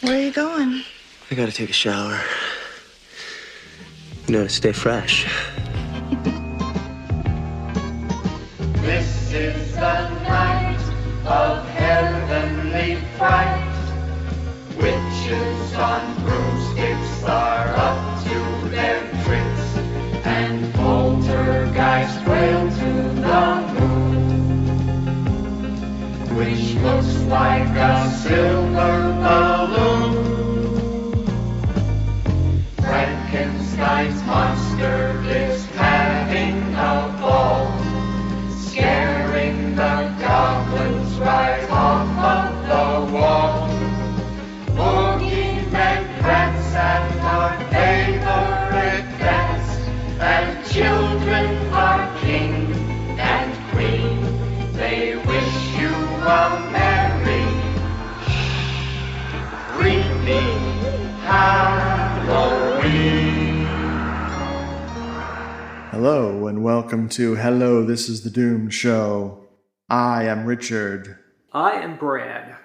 Where are you going? I gotta take a shower. To stay fresh. This is the night of heavenly fright. Witches on broomsticks are up to their tricks, and poltergeists wail to the moon, which looks like a silver balloon. Frankenstein's monster is having a ball, scaring the goblins right off of the wall. Boogeymen prance at our favorite dance, and children are king and queen. They wish you a merry, creepy Halloween. Hello and welcome to Hello, This is the Doom Show. I am Richard. I am Brad.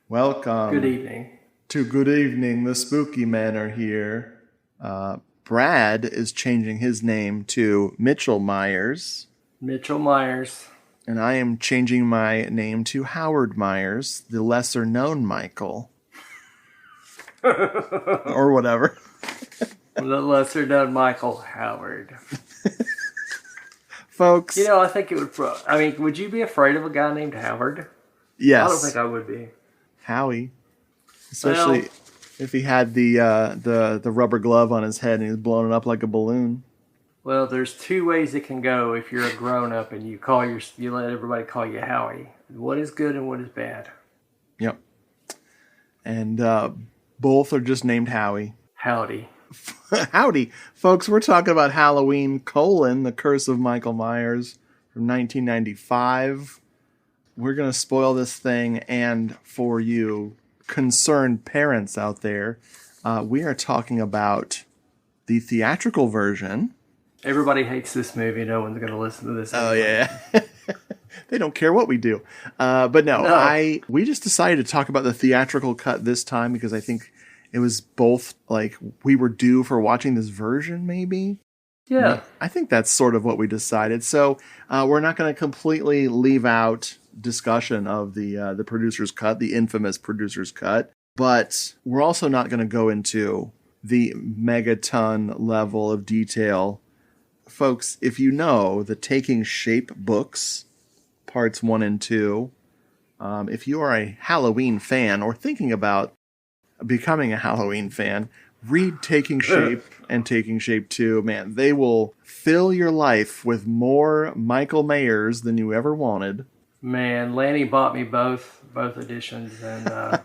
Welcome. Good evening. To Good Evening. The spooky men are here. Brad is changing his name to Mitchell Myers. Mitchell Myers. And I am changing my name to Howard Myers, the lesser known Michael. Or whatever. The lesser known Michael Howard. Folks. You know, I think it would... would you be afraid of a guy named Howard? Yes. I don't think I would be. Howie. Especially if he had the rubber glove on his head and he was blowing it up like a balloon. Well, there's two ways it can go if you're a grown-up and you let everybody call you Howie. What is good and what is bad. Yep. And both are just named Howie. Howdy. Howdy. Folks, we're talking about Halloween, The Curse of Michael Myers from 1995. We're going to spoil this thing, and for you concerned parents out there, we are talking about the theatrical version. Everybody hates this movie. No one's going to listen to this. Oh, yeah. They don't care what we do. But no, we just decided to talk about the theatrical cut this time because I think it was both like we were due for watching this version, maybe. Yeah. I think that's sort of what we decided. So we're not going to completely leave out discussion of the producer's cut, the infamous producer's cut, but we're also not going to go into the megaton level of detail. Folks, if you know the Taking Shape books, parts 1 and 2, if you are a Halloween fan or thinking about becoming a Halloween fan, read Taking Shape and Taking Shape 2. Man, they will fill your life with more Michael Myers than you ever wanted. Man, Lanny bought me both editions, and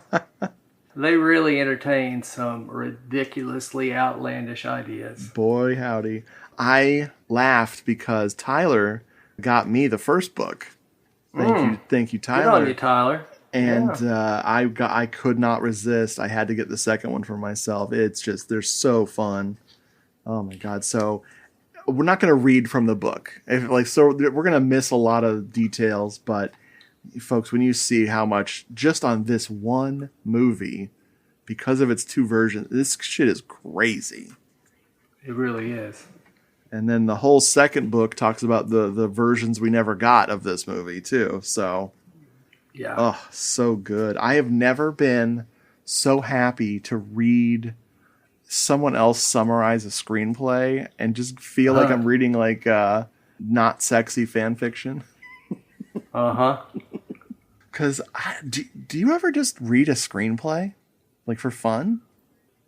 they really entertain some ridiculously outlandish ideas. Boy, howdy. I laughed because Tyler got me the first book. Thank you, Tyler. Good on you, Tyler. And I could not resist. I had to get the second one for myself. It's just, they're so fun. Oh my God. So we're not going to read from the book. So we're going to miss a lot of details, but folks, when you see how much just on this one movie, because of its two versions, this shit is crazy. It really is. And then the whole second book talks about the versions we never got of this movie too. So yeah. Oh, so good. I have never been so happy to read someone else summarize a screenplay and just feel like I'm reading like not sexy fan fiction. Uh-huh. Because do you ever just read a screenplay? Like for fun?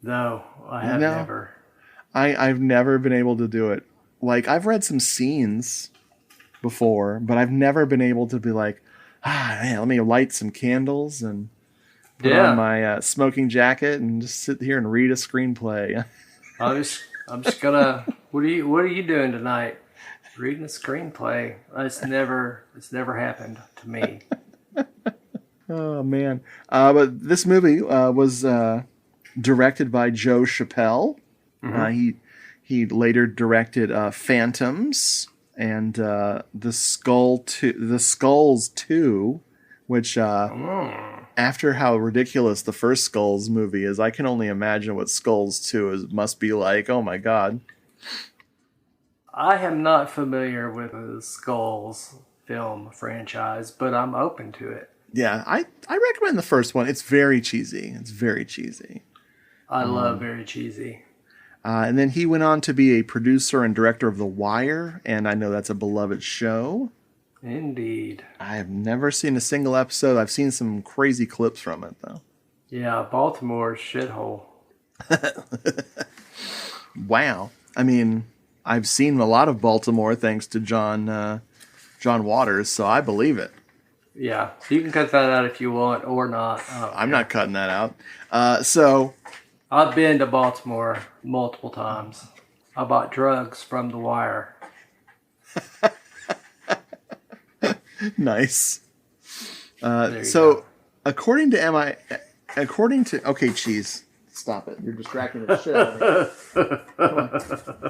No, I have never. I've never been able to do it. Like I've read some scenes before, but I've never been able to be like, man, let me light some candles and put on my smoking jacket and just sit here and read a screenplay. I'm just gonna. What are you doing tonight? Reading a screenplay. It's never happened to me. Oh man! But this movie was directed by Joe Chappelle. Mm-hmm. He later directed Phantoms and The Skulls 2, which after how ridiculous the first Skulls movie is, I can only imagine what Skulls 2 must be like. Oh my god. I am not familiar with the Skulls film franchise, but I'm open to it. Yeah, I recommend the first one. It's very cheesy. I love very cheesy. And then he went on to be a producer and director of The Wire, and I know that's a beloved show. Indeed. I have never seen a single episode. I've seen some crazy clips from it, though. Yeah, Baltimore shithole. Wow. I mean, I've seen a lot of Baltimore thanks to John Waters, so I believe it. Yeah, you can cut that out if you want or not. I'm not cutting that out. So I've been to Baltimore multiple times. I bought drugs from The Wire. Nice. There you So go. according to okay, cheese. Stop it. You're distracting the shit out of me. Come on.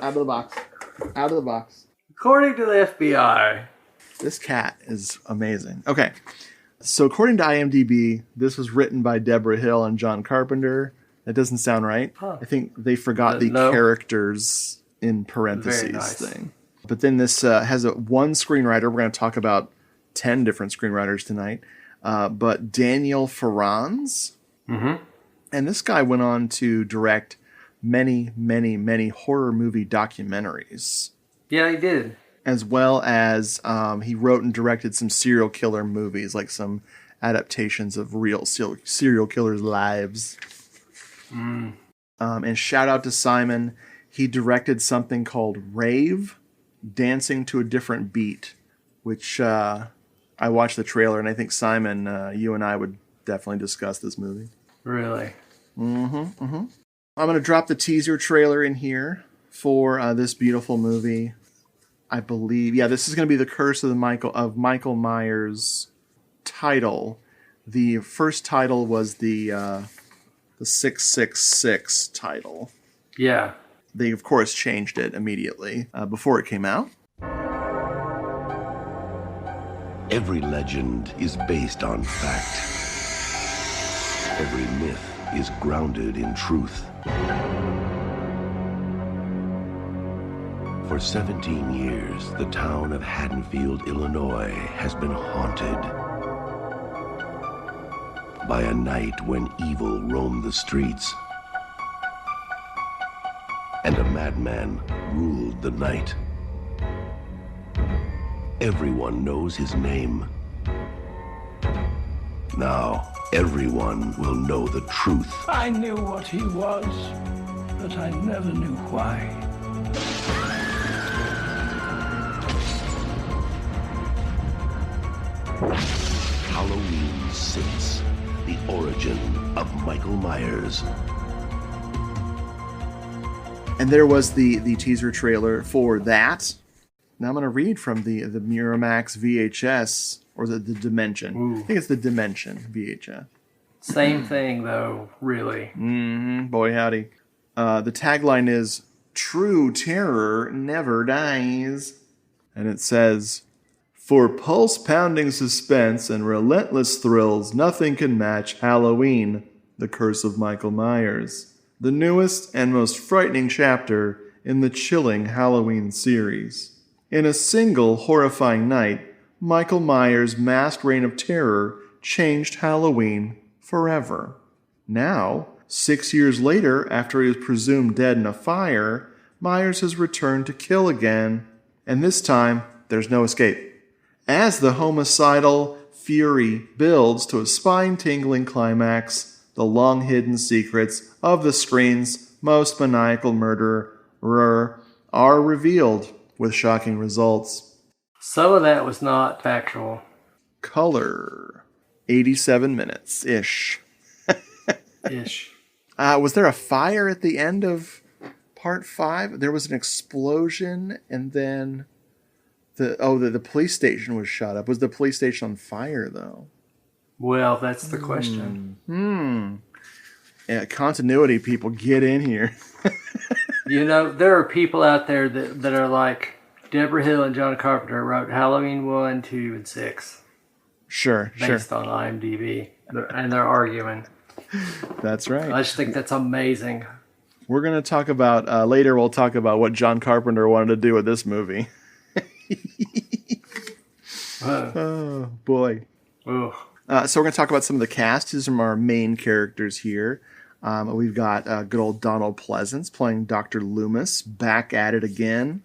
Out of the box. According to the FBI. This cat is amazing. Okay. So according to IMDb, this was written by Deborah Hill and John Carpenter. That doesn't sound right. Huh. I think they forgot the No. characters in parentheses Very nice. thing. But then this has one screenwriter. We're going to talk about 10 different screenwriters tonight. But Daniel Farrands. Mm-hmm. And this guy went on to direct many, many, many horror movie documentaries. Yeah, he did. As well as he wrote and directed some serial killer movies, like some adaptations of real serial killers' lives. And shout out to Simon. He directed something called Rave, Dancing to a Different Beat, which I watched the trailer, and I think, Simon, you and I would definitely discuss this movie. Really? I'm going to drop the teaser trailer in here for this beautiful movie. I believe, this is going to be the Curse of Michael Myers title. The first title was the 666 title. Yeah. They, of course, changed it immediately before it came out. Every legend is based on fact. Every myth is grounded in truth. For 17 years, the town of Haddonfield, Illinois, has been haunted by a night when evil roamed the streets and a madman ruled the night. Everyone knows his name. Now, everyone will know the truth. I knew what he was, but I never knew why. Halloween 6, the origin of Michael Myers. And there was the teaser trailer for that. Now I'm going to read from the Miramax VHS, or the Dimension. Ooh. I think it's the Dimension VHS. Same thing, though, really. Boy, howdy. The tagline is, "True terror never dies." And it says, "For pulse-pounding suspense and relentless thrills, nothing can match Halloween, the Curse of Michael Myers, the newest and most frightening chapter in the chilling Halloween series. In a single horrifying night, Michael Myers' masked reign of terror changed Halloween forever. Now, 6 years later, after he was presumed dead in a fire, Myers has returned to kill again, and this time, there's no escape. As the homicidal fury builds to a spine-tingling climax, the long-hidden secrets of the screen's most maniacal murderer are revealed with shocking results." Some of that was not factual. Color, 87 minutes-ish. Ish. Was there a fire at the end of part 5? There was an explosion, and then the police station was shot up. Was the police station on fire, though? Well, that's the question. Yeah, continuity people, get in here. You know, there are people out there that are like, Deborah Hill and John Carpenter wrote Halloween 1, 2, and 6 Sure. based on IMDb. And they're arguing. That's right. I just think that's amazing. We're going to talk about, later we'll talk about what John Carpenter wanted to do with this movie. Oh, boy. Ugh. So we're going to talk about some of the cast. These are our main characters here. We've got good old Donald Pleasance playing Dr. Loomis, back at it again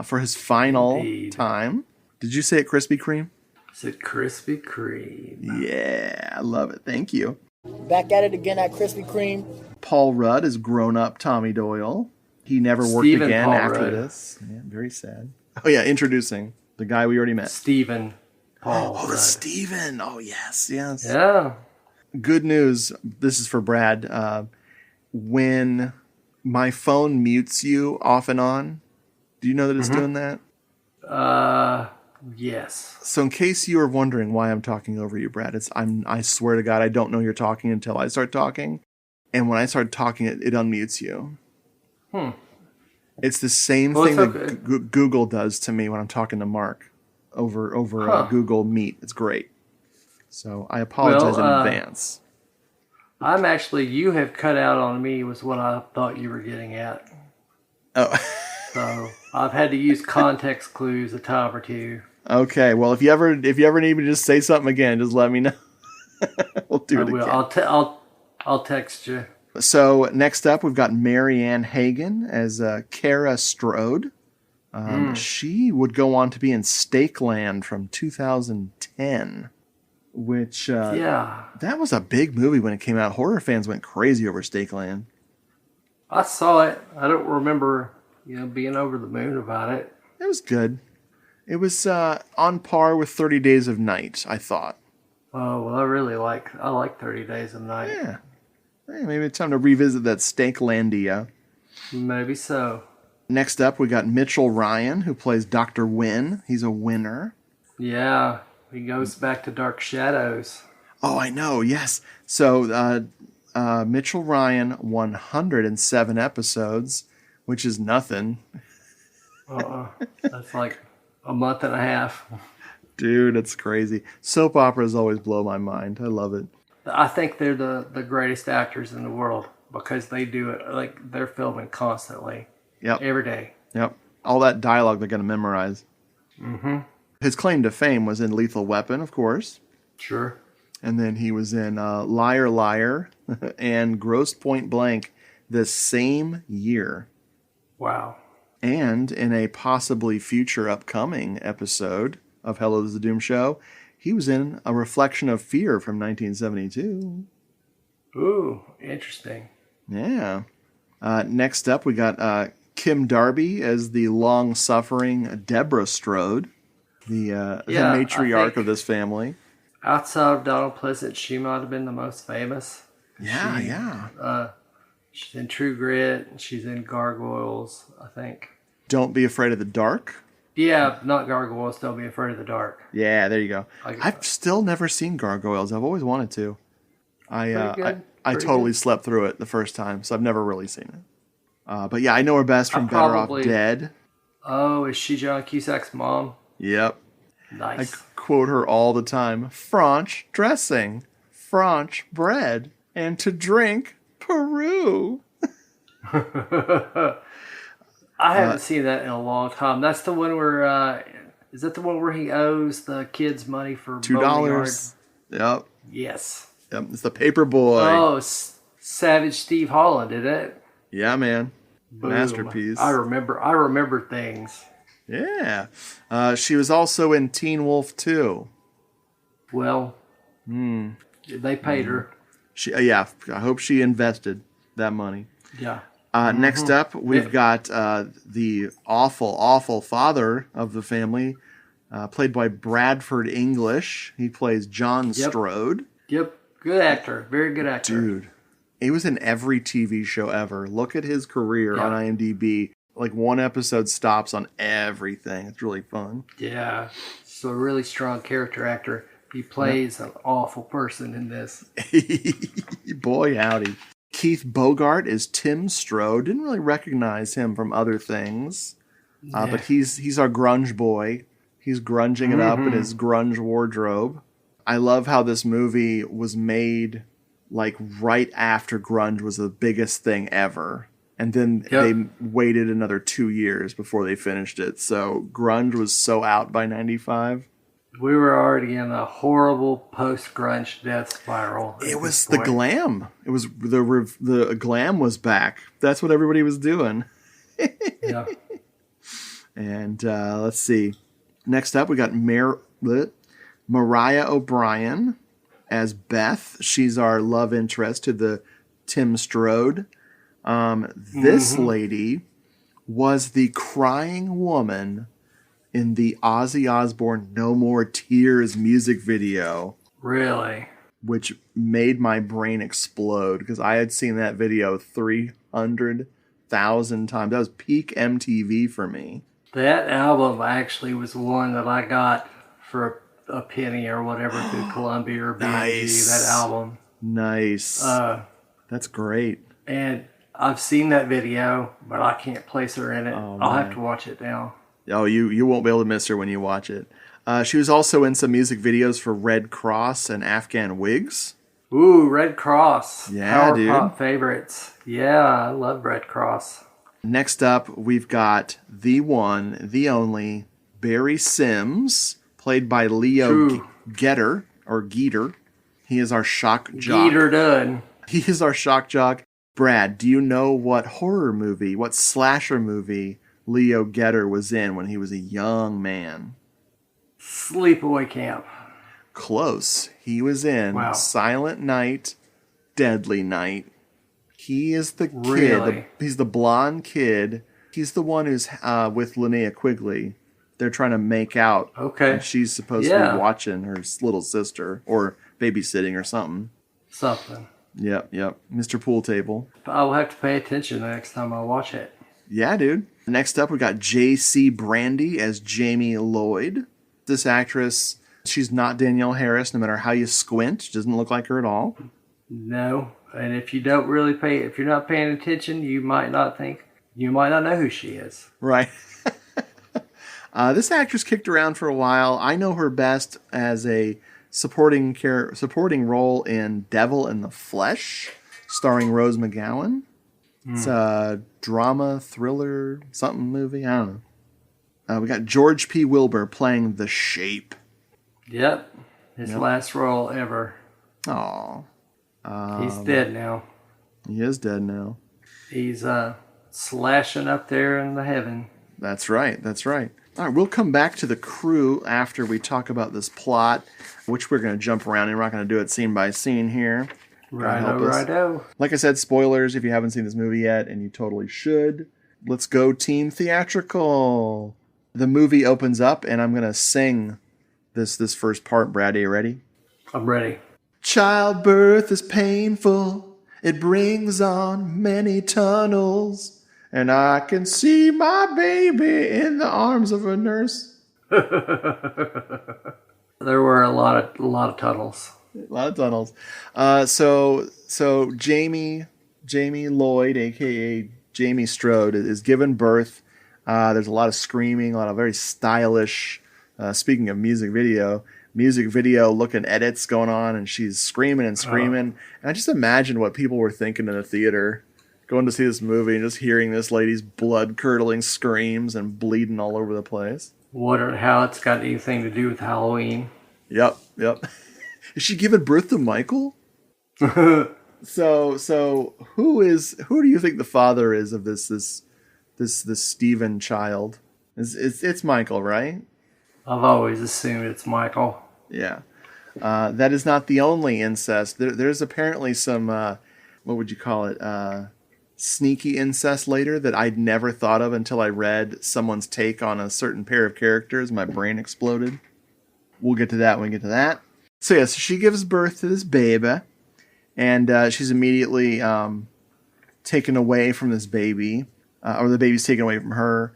for his final time. Did you say it Krispy Kreme? Is it Krispy Kreme? Yeah, I love it. Thank you. Back at it again at Krispy Kreme. Paul Rudd is grown-up Tommy Doyle. He never worked Stephen again Paul after Rudd. this. Yeah, very sad. Oh, yeah, introducing the guy we already met. Stephen Paul. Oh, Rudd. Stephen. Oh, yes, yes. Yeah. Good news. This is for Brad. When my phone mutes you off and on, do you know that it's doing that? Yes. So in case you were wondering why I'm talking over you, Brad, I swear to God, I don't know you're talking until I start talking. And when I start talking, it unmutes you. It's the same thing that Google does to me when I'm talking to Mark over Google Meet. It's great. So I apologize in advance. You have cut out on me was what I thought you were getting at. Oh. So I've had to use context clues a time or two. Okay. Well, if you ever need me to just say something again, just let me know. We'll do it again. I'll text you. So next up, we've got Mary Ann Hagen as Kara Strode. She would go on to be in Stakeland from 2010, which that was a big movie when it came out. Horror fans went crazy over Stakeland. I saw it. I don't remember being over the moon about it. It was good. It was on par with 30 Days of Night, I thought. Oh, well, I like 30 Days of Night. Yeah. Hey, maybe it's time to revisit that Stakelandia. Maybe so. Next up, we got Mitchell Ryan, who plays Dr. Wynn. He's a winner. Yeah, he goes back to Dark Shadows. Oh, I know, yes. So Mitchell Ryan, 107 episodes, which is nothing. That's like a month and a half. Dude, it's crazy. Soap operas always blow my mind. I love it. I think they're the greatest actors in the world because they do it like they're filming constantly. Yep. Every day. Yep. All that dialogue they're going to memorize. Mm-hmm. His claim to fame was in Lethal Weapon, of course. Sure. And then he was in Liar Liar and Gross Point Blank the same year. Wow. And in a possibly future upcoming episode of Hello, This is the Doom Show, he was in A Reflection of Fear from 1972. Ooh, interesting. Yeah. Next up, we got Kim Darby as the long-suffering Deborah Strode, the matriarch of this family. Outside of Donald Pleasance, she might have been the most famous. Yeah. She's in True Grit. She's in Gargoyles, I think. Don't Be Afraid of the Dark. Yeah, not Gargoyles. Don't Be Afraid of the Dark. Yeah, there you go. I've still never seen Gargoyles. I've always wanted to. I totally slept through it the first time, so I've never really seen it. But yeah, I know her best from Better Off Dead. Oh, is she John Cusack's mom? Yep. Nice. I quote her all the time. French dressing, French bread, and to drink, Peru. I haven't seen that in a long time. That's the one where, is that the one where he owes the kids money for $2? Yep. Yes. Yep. It's the paper boy. Oh, Savage Steve Holland did it. Yeah, man. Boom. Masterpiece. I remember things. Yeah. She was also in Teen Wolf 2. Well, they paid her. I hope she invested that money. Yeah. Next up, we've got the awful father of the family, played by Bradford English. He plays John Strode. Yep. Good actor. Very good actor. Dude, he was in every TV show ever. Look at his career on IMDb. Like one episode stops on everything. It's really fun. Yeah. So a really strong character actor. He plays an awful person in this. Boy, howdy. Keith Bogart is Tim Strode. Didn't really recognize him from other things. But he's our grunge boy. He's grunging it up in his grunge wardrobe. I love how this movie was made like right after grunge was the biggest thing ever. And then they waited another 2 years before they finished it. So grunge was so out by 95. We were already in a horrible post-grunge death spiral. It was the glam. It was the glam was back. That's what everybody was doing. Yeah. And let's see. Next up, we got Mariah O'Brien as Beth. She's our love interest to the Tim Strode. This lady was the crying woman in the Ozzy Osbourne No More Tears music video. Really? Which made my brain explode because I had seen that video 300,000 times. That was peak MTV for me. That album actually was one that I got for a penny or whatever through Columbia or BMG. Nice. That album. Nice. That's great. And I've seen that video, but I can't place her in it. I'll have to watch it now. Oh, you won't be able to miss her when you watch it. She was also in some music videos for Red Cross and Afghan Wigs. Ooh, Red Cross. Yeah, Power dude. Pop favorites. Yeah, I love Red Cross. Next up, we've got the one, the only, Barry Sims, played by Leo Getter, or Geeter. He is our shock jock. Geeter done. He is our shock jock. Brad, do you know what horror movie, what slasher movie Leo Getter was in when he was a young man? Sleepaway Camp. Close. He was in Silent Night, Deadly Night. He is the kid. Really? He's the blonde kid. He's the one who's with Linnea Quigley. They're trying to make out. Okay. And she's supposed to be watching her little sister or babysitting or something. Something. Yep. Mr. Pool Table. I'll have to pay attention the next time I watch it. Yeah, dude. Next up, we got J.C. Brandy as Jamie Lloyd. This actress, she's not Danielle Harris, no matter how you squint. She doesn't look like her at all. No. And if you don't really if you're not paying attention, you might not know who she is. Right. This actress kicked around for a while. I know her best as a supporting role in Devil in the Flesh, starring Rose McGowan. It's a drama, thriller, something movie. I don't know. We got George P. Wilbur playing The Shape. Yep. His last role ever. Aw. He's dead now. He is dead now. He's slashing up there in the heaven. That's right. All right, we'll come back to the crew after we talk about this plot, which we're going to jump around and we're not going to do it scene by scene here. Righto. Like I said, spoilers if you haven't seen this movie yet, and you totally should. Let's go team theatrical. The movie opens up, and I'm going to sing this first part. Brad, are you ready? I'm ready. Childbirth is painful. It brings on many tunnels. And I can see my baby in the arms of a nurse. There were a lot of tunnels. A lot of tunnels. So Jamie Lloyd, aka Jamie Strode, is given birth. There's a lot of screaming, a lot of very stylish. Speaking of music video looking edits going on, and she's screaming and screaming. And I just imagine what people were thinking in the theater, going to see this movie and just hearing this lady's blood-curdling screams and bleeding all over the place. Wondering how it's got anything to do with Halloween. Yep. Is she giving birth to Michael? So who do you think the father is of this Stephen child? It's Michael, right? I've always assumed it's Michael. Yeah. That is not the only incest. There's apparently some, what would you call it? Sneaky incest later that I'd never thought of until I read someone's take on a certain pair of characters. My brain exploded. We'll get to that when we get to that. So she gives birth to this baby, and she's immediately taken away from this baby, or the baby's taken away from her.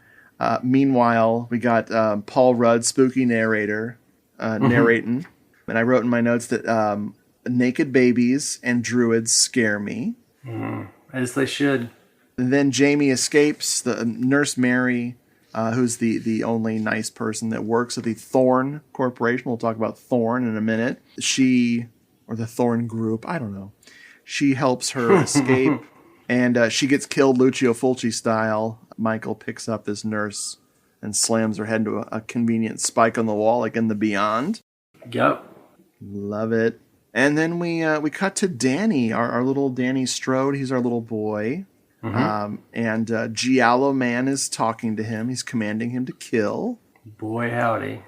Meanwhile, we got Paul Rudd, spooky narrator, narrating. And I wrote in my notes that naked babies and druids scare me. As they should. And then Jamie escapes. The nurse Mary who's the only nice person that works at the Thorn Corporation. We'll talk about Thorn in a minute. Or the Thorn Group, I don't know. She helps her escape, and she gets killed Lucio Fulci style. Michael picks up this nurse and slams her head into a convenient spike on the wall, like in The Beyond. Yep. Love it. And then we cut to Danny, our little Danny Strode. He's our little boy. And Giallo Man is talking to him. He's commanding him to kill. Boy, howdy.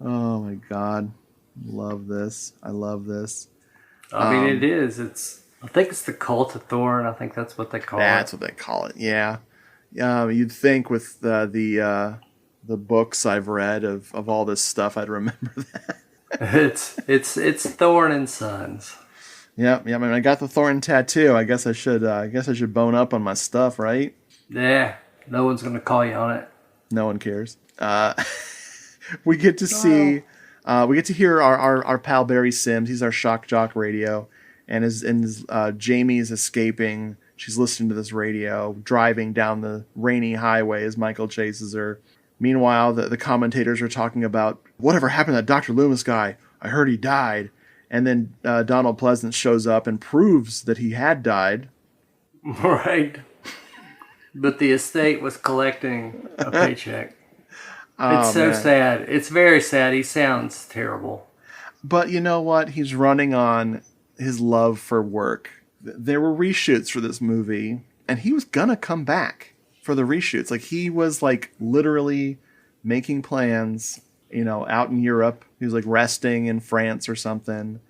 Oh, my God. Love this. I love this. I mean, it is. I think it's the Cult of Thorn. I think that's what they call it. That's what they call it, yeah. You'd think with the books I've read of all this stuff, I'd remember that. It's Thorn and Sons. Yeah. I mean, I got the Thorn tattoo. I guess I should bone up on my stuff, right? Yeah. No one's gonna call you on it. No one cares. We get to see. We get to hear our pal Barry Sims. He's our shock jock radio, and Jamie is escaping. She's listening to this radio, driving down the rainy highway as Michael chases her. Meanwhile, the commentators are talking about whatever happened to that Dr. Loomis guy. I heard he died. And then Donald Pleasance shows up and proves that he had died. Right. But the estate was collecting a paycheck. It's so sad. It's very sad. He sounds terrible. But you know what? He's running on his love for work. There were reshoots for this movie, and he was gonna come back for the reshoots. Like, he was like literally making plans, out in Europe. He was like resting in France or something,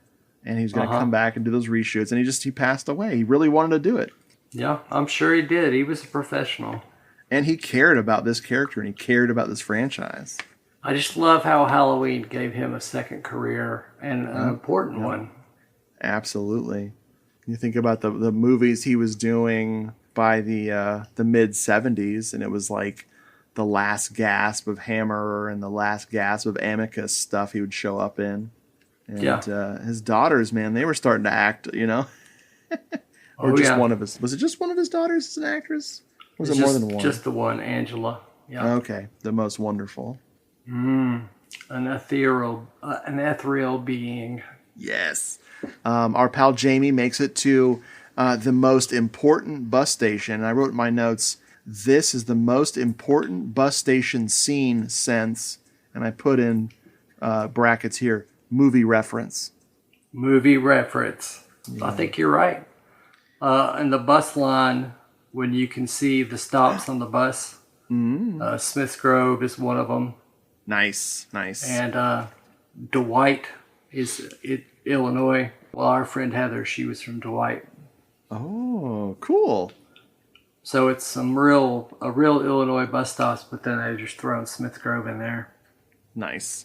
and he's gonna come back and do those reshoots. And he passed away. He really wanted to do it. Yeah, I'm sure he did. He was a professional. And he cared about this character, and he cared about this franchise. I just love how Halloween gave him a second career, and an important one. Absolutely. You think about the movies he was doing by the mid-'70s, and it was like the last gasp of Hammer and the last gasp of Amicus stuff he would show up in. And his daughters, man, they were starting to act, Or one of his... Was it just one of his daughters as an actress? Or was it more than one? Just the one, Angela. Yeah. Okay. The most wonderful. An ethereal being. Yes. Our pal Jamie makes it to the most important bus station. And I wrote in my notes, this is the most important bus station scene since, and I put in brackets here, movie reference. Movie reference. Yeah. I think you're right. And the bus line, when you can see the stops on the bus, Smiths Grove is one of them. Nice. And Dwight is Illinois. Well, our friend Heather, she was from Dwight. Oh, cool. So it's a real Illinois bus stops, but then they just throw Smiths Grove in there. Nice.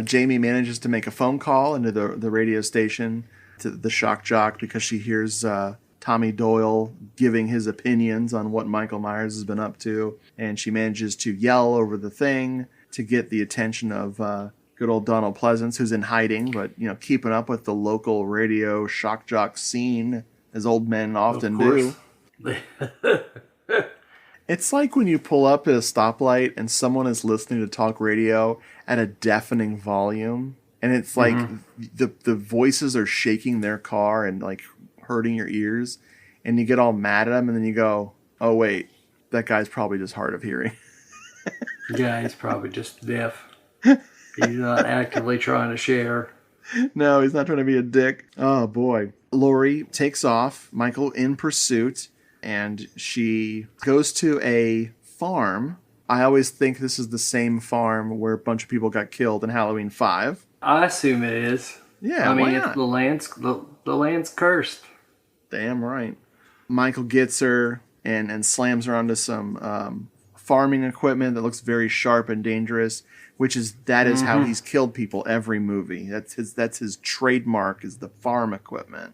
Jamie manages to make a phone call into the radio station to the shock jock because she hears Tommy Doyle giving his opinions on what Michael Myers has been up to, and she manages to yell over the thing to get the attention of good old Donald Pleasance, who's in hiding, but keeping up with the local radio shock jock scene, as old men often do. It's like when you pull up at a stoplight and someone is listening to talk radio at a deafening volume, and it's like the voices are shaking their car and like hurting your ears, and you get all mad at them, and then you go, oh wait, that guy's probably just hard of hearing. Yeah, he's probably just deaf. He's not actively trying to share. No, he's not trying to be a dick. Oh boy. Lori takes off, Michael in pursuit, and she goes to a farm. I always think this is the same farm where a bunch of people got killed in Halloween 5. I assume it is. Yeah, I mean, why not? The land's cursed. Damn right. Michael gets her and slams her onto some farming equipment that looks very sharp and dangerous, which is how he's killed people every movie. That's his trademark, is the farm equipment.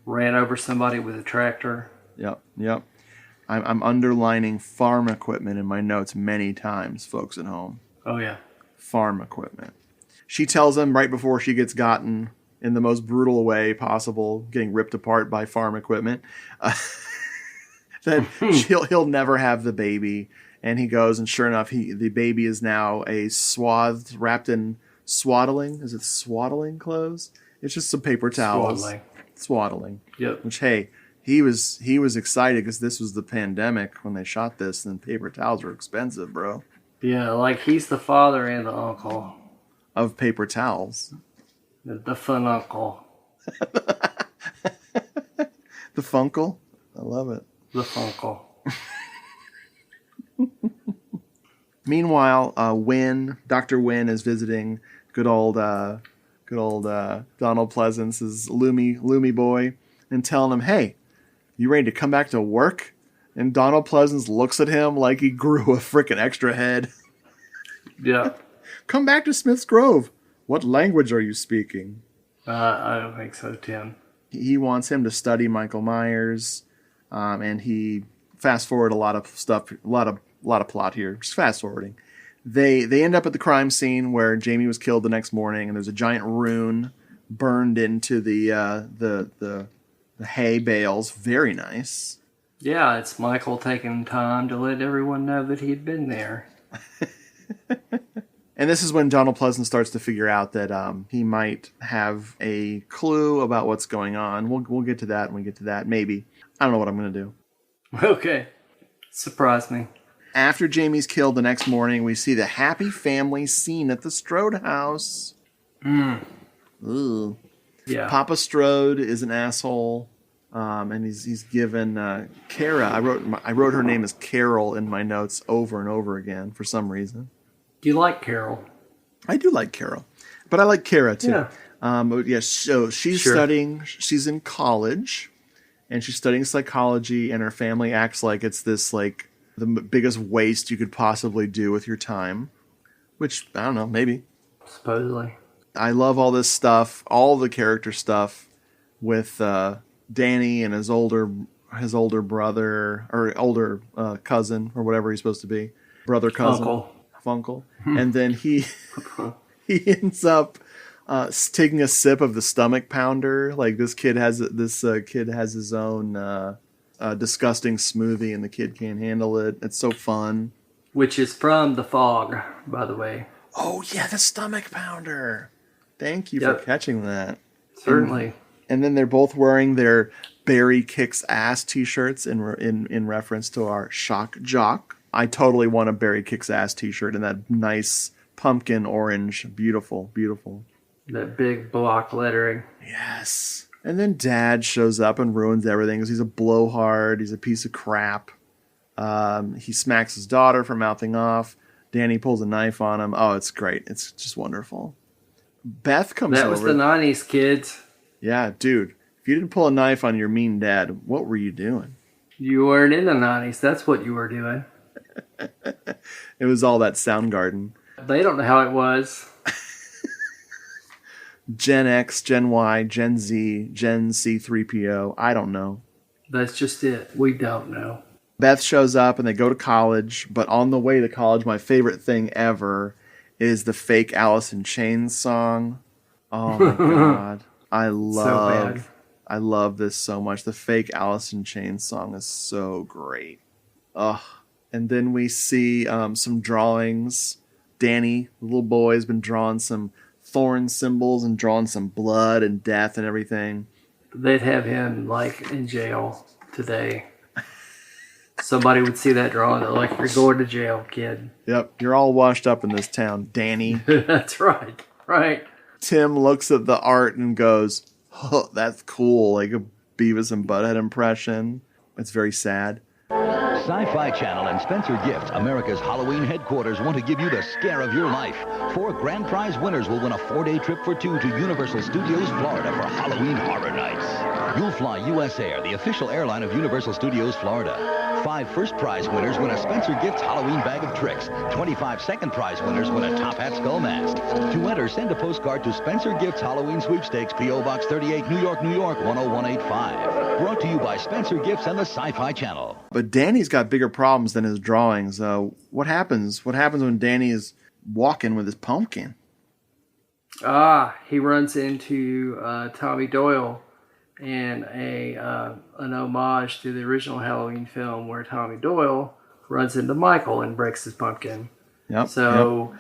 Ran over somebody with a tractor. Yep. I'm underlining farm equipment in my notes many times, folks at home. Oh, yeah. Farm equipment. She tells him right before she gets gotten in the most brutal way possible, getting ripped apart by farm equipment. that he'll never have the baby. And he goes, and sure enough, the baby is now wrapped in swaddling. Is it swaddling clothes? It's just some paper towels. Swaddling. Yep. Which, hey, he was excited because this was the pandemic when they shot this, and paper towels were expensive, bro. Yeah, like he's the father and the uncle of paper towels. The fun uncle. The Funkle. I love it. The Funkle. Meanwhile, Dr. Wynn is visiting good old Donald Pleasance's Loomy boy and telling him, "Hey, you ready to come back to work?" And Donald Pleasance looks at him like he grew a freaking extra head. Yeah. Come back to Smith's Grove. What language are you speaking? I don't think so, Tim. He wants him to study Michael Myers, and he fast forward a lot of stuff, a lot of plot here. Just fast forwarding. They end up at the crime scene where Jamie was killed the next morning, and there's a giant rune burned into the hay bales. Very nice. Yeah, it's Michael taking time to let everyone know that he'd been there. And this is when Donald Pleasance starts to figure out that he might have a clue about what's going on. We'll get to that when we get to that. Maybe. I don't know what I'm going to do. Okay. Surprise me. After Jamie's killed the next morning, we see the happy family scene at the Strode house. Ooh. Yeah. Papa Strode is an asshole, and he's given Kara. I wrote her name as Carol in my notes over and over again for some reason. Do you like Carol? I do like Carol, but I like Kara too. Yeah. So she's studying. She's in college, and she's studying psychology. And her family acts like it's this like the biggest waste you could possibly do with your time. Which I don't know, maybe. Supposedly. I love all this stuff, all the character stuff with Danny and his older brother or older cousin or whatever he's supposed to be, brother cousin. Funkle. And then he ends up taking a sip of the stomach pounder. Like this kid has his own disgusting smoothie, and the kid can't handle it. It's so fun. Which is from The Fog, by the way. Oh yeah, the stomach pounder. Thank you for catching that. Certainly. And then they're both wearing their Barry Kicks Ass t-shirts in reference to our shock jock. I totally want a Barry Kicks Ass t-shirt in that nice pumpkin orange. Beautiful, beautiful. That big block lettering. Yes. And then Dad shows up and ruins everything because he's a blowhard. He's a piece of crap. He smacks his daughter for mouthing off. Danny pulls a knife on him. Oh, it's great. It's just wonderful. Beth comes over. That was the 90s, kids. Yeah, dude. If you didn't pull a knife on your mean dad, what were you doing? You weren't in the 90s. That's what you were doing. It was all that Soundgarden. They don't know how it was. Gen X, Gen Y, Gen Z, Gen C3PO. I don't know. That's just it. We don't know. Beth shows up and they go to college, but on the way to college, my favorite thing ever is the fake Alice in Chains song. Oh my God. I love this so much. The fake Alice in Chains song is so great. Ugh. And then we see some drawings. Danny, the little boy, has been drawing some thorn symbols and drawing some blood and death and everything. They'd have him like in jail today. Somebody would see that drawing. They're like, "You're going to jail, kid." Yep, you're all washed up in this town, Danny. That's right. Right. Tim looks at the art and goes, "Oh, that's cool." Like a Beavis and Butthead impression. It's very sad. Sci-Fi Channel and Spencer Gifts, America's Halloween headquarters, want to give you the scare of your life. 4 grand prize winners will win a 4-day trip for 2 to Universal Studios, Florida for Halloween Horror Nights. You'll fly U.S. Air, the official airline of Universal Studios, Florida. 5 first prize winners win a Spencer Gifts Halloween bag of tricks. 25 second prize winners win a top hat skull mask. To enter, send a postcard to Spencer Gifts Halloween Sweepstakes, P.O. Box 38, New York, New York, 10185. Brought to you by Spencer Gifts and the Sci-Fi Channel. But Danny's got bigger problems than his drawings. What happens? What happens when Danny is walking with his pumpkin? He runs into Tommy Doyle, and an homage to the original Halloween film where Tommy Doyle runs into Michael and breaks his pumpkin. Yep. So,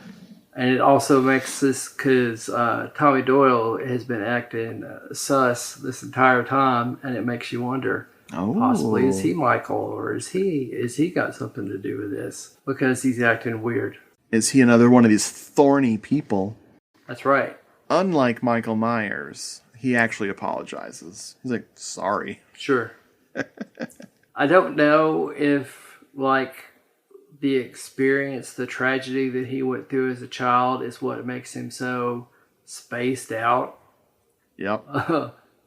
and it also makes this because Tommy Doyle has been acting sus this entire time, and it makes you wonder. Possibly is he Michael, or is he got something to do with this because he's acting weird? Is he another one of these thorny people? That's right. Unlike Michael Myers, he actually apologizes. He's like, sorry. Sure. I don't know if, like, the experience, the tragedy that he went through as a child is what makes him so spaced out. Yep.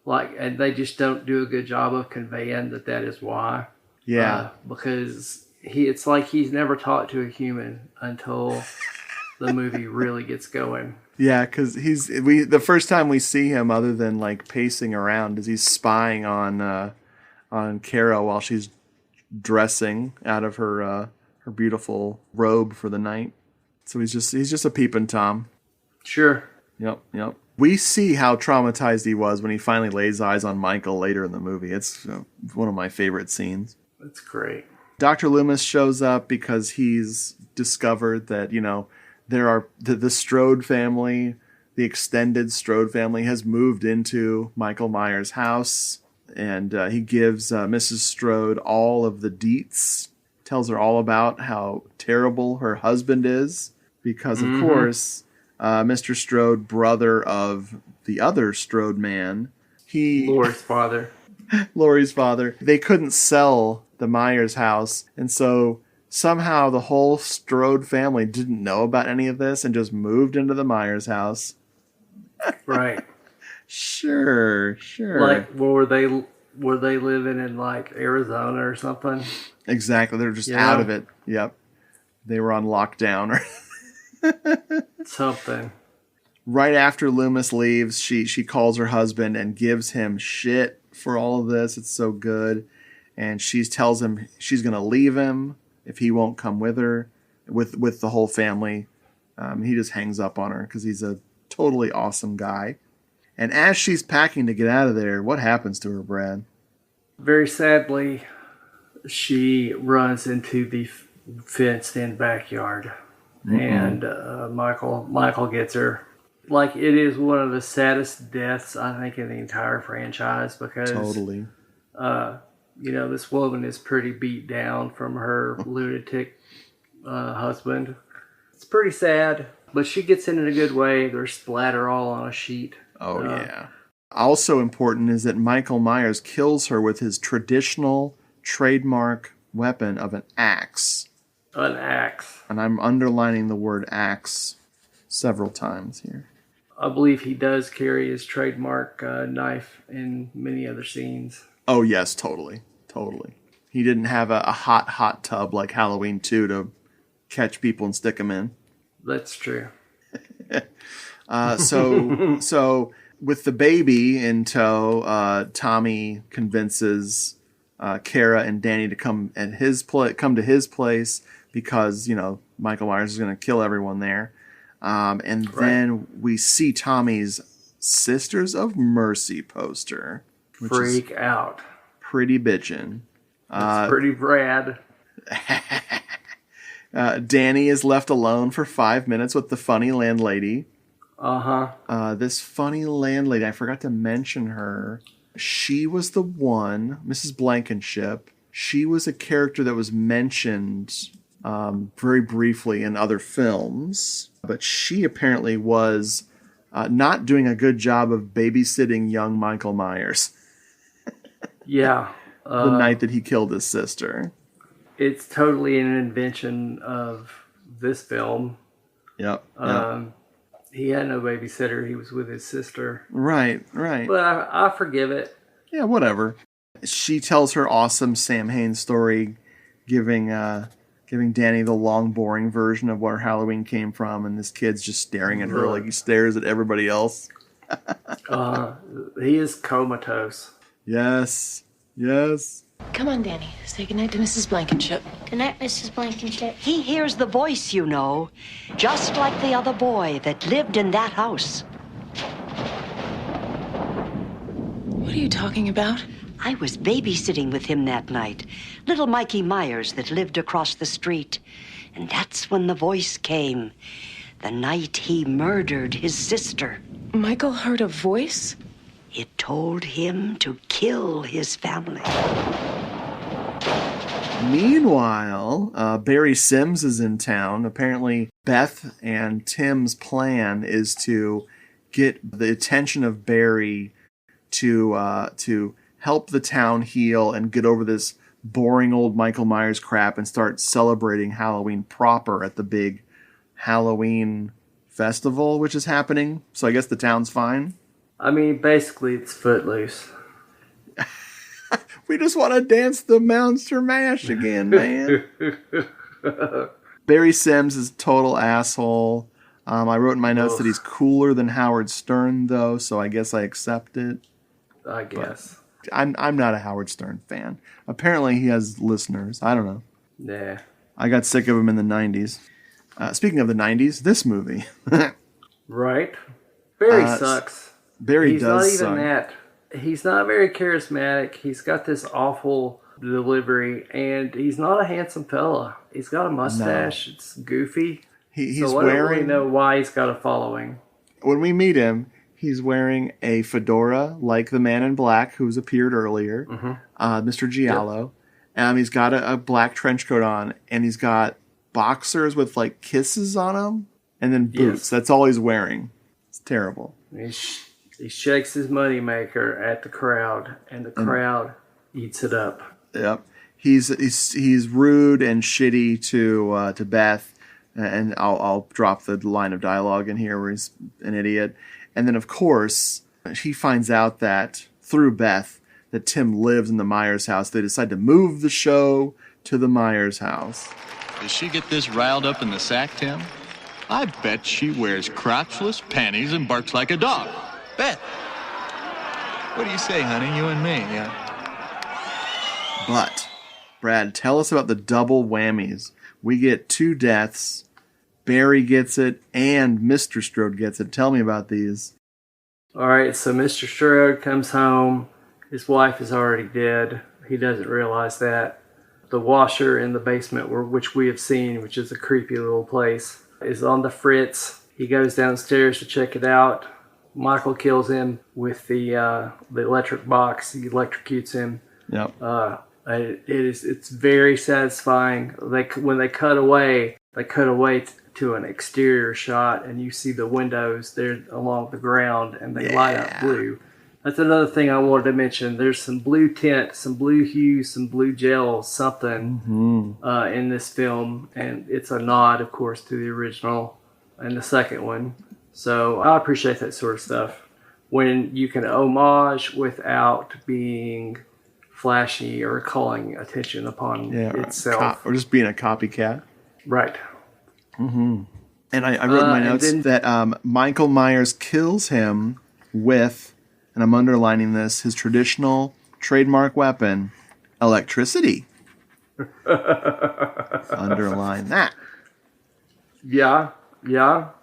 And they just don't do a good job of conveying that is why. Yeah. Because it's like he's never talked to a human until the movie really gets going. Yeah, because the first time we see him, other than like pacing around, is he's spying on Kara while she's dressing out of her beautiful robe for the night. So he's just a peeping Tom. Sure. Yep. We see how traumatized he was when he finally lays eyes on Michael later in the movie. It's one of my favorite scenes. That's great. Dr. Loomis shows up because he's discovered that, there are the Strode family, the extended Strode family has moved into Michael Myers' house, and he gives Mrs. Strode all of the deets, tells her all about how terrible her husband is, because, of course, Mr. Strode, brother of the other Strode man, Laurie's father. Laurie's father, they couldn't sell the Myers house, and so somehow the whole Strode family didn't know about any of this and just moved into the Myers house. Right. Sure. Like, were they living in like Arizona or something? Exactly. They're just out of it. Yep. They were on lockdown or something. Right after Loomis leaves, she calls her husband and gives him shit for all of this. It's so good. And she tells him she's going to leave him if he won't come with her, with the whole family. He just hangs up on her because he's a totally awesome guy. And as she's packing to get out of there, what happens to her, Brad? Very sadly, she runs into the fenced-in backyard. And Michael gets her. Like, it is one of the saddest deaths, I think, in the entire franchise because... Totally. This woman is pretty beat down from her lunatic husband. It's pretty sad, but she gets in a good way. There's splatter all on a sheet. Oh, yeah. Also important is that Michael Myers kills her with his traditional trademark weapon of an axe. An axe. And I'm underlining the word axe several times here. I believe he does carry his trademark knife in many other scenes. Oh, yes, totally. He didn't have a hot tub like Halloween 2 to catch people and stick them in. That's true. So with the baby in tow, Tommy convinces Kara and Danny to come to his place because, Michael Myers is going to kill everyone there. Then we see Tommy's Sisters of Mercy poster. Freak out. Pretty bitchin'. That's pretty rad. Danny is left alone for 5 minutes with the funny landlady. This funny landlady, I forgot to mention her. She was the one, Mrs. Blankenship. She was a character that was mentioned very briefly in other films. But she apparently was not doing a good job of babysitting young Michael Myers. Yeah. The night that he killed his sister. It's totally an invention of this film. Yep. He had no babysitter. He was with his sister. Right. But I forgive it. Yeah, whatever. She tells her awesome Sam Hain story, giving Danny the long, boring version of where Halloween came from, and this kid's just staring at her like he stares at everybody else. He is comatose. Yes. Come on, Danny. Say goodnight to Mrs. Blankenship. Good night, Mrs. Blankenship. He hears the voice, just like the other boy that lived in that house. What are are you talking about? I was babysitting with him that night. Little Mikey Myers that lived across the street. And that's when the voice came. The night he murdered his sister. Michael heard a voice? It told him to kill his family. Meanwhile, Barry Sims is in town. Apparently, Beth and Tim's plan is to get the attention of Barry to help the town heal and get over this boring old Michael Myers crap and start celebrating Halloween proper at the big Halloween festival, which is happening. So I guess the town's fine. I mean, basically, it's Footloose. We just want to dance the Monster Mash again, man. Barry Sims is a total asshole. I wrote in my notes that he's cooler than Howard Stern, though, so I guess I accept it. I guess. But I'm not a Howard Stern fan. Apparently, he has listeners. I don't know. Yeah. I got sick of him in the 90s. Speaking of the 90s, this movie. Right. Barry sucks. Barry does suck. He's not even that. He's not very charismatic. He's got this awful delivery, and he's not a handsome fella. He's got a mustache. No. It's goofy. He's so I don't really know why he's got a following. When we meet him, he's wearing a fedora like the man in black who's appeared earlier, Mr. Giallo. Yep. He's got a black trench coat on, and he's got boxers with like kisses on them, and then boots. Yes. That's all he's wearing. It's terrible. He shakes his moneymaker at the crowd, and the crowd eats it up. Yep. He's rude and shitty to Beth, and I'll drop the line of dialogue in here where he's an idiot. And then, of course, he finds out that, through Beth, that Tim lives in the Myers house. They decide to move the show to the Myers house. Does she get this riled up in the sack, Tim? I bet she wears crotchless panties and barks like a dog. Bet. What do you say, honey? You and me, yeah? But, Brad, tell us about the double whammies. We get 2 deaths. Barry gets it, and Mr. Strode gets it. Tell me about these. All right, so Mr. Strode comes home. His wife is already dead. He doesn't realize that. The washer in the basement, which we have seen, which is a creepy little place, is on the fritz. He goes downstairs to check it out. Michael kills him with the electric box. He electrocutes him. Yep. It's very satisfying. When they cut away to an exterior shot, and you see the windows there along the ground, and they light up blue. That's another thing I wanted to mention. There's some blue tint, some blue hue, some blue gel, something in this film, and it's a nod, of course, to the original and the second one. So I appreciate that sort of stuff when you can homage without being flashy or calling attention upon itself. Or just being a copycat. Right. Mm-hmm. And I wrote in my notes that Michael Myers kills him with, and I'm underlining this, his traditional trademark weapon, electricity. Underline that. Yeah. Yep.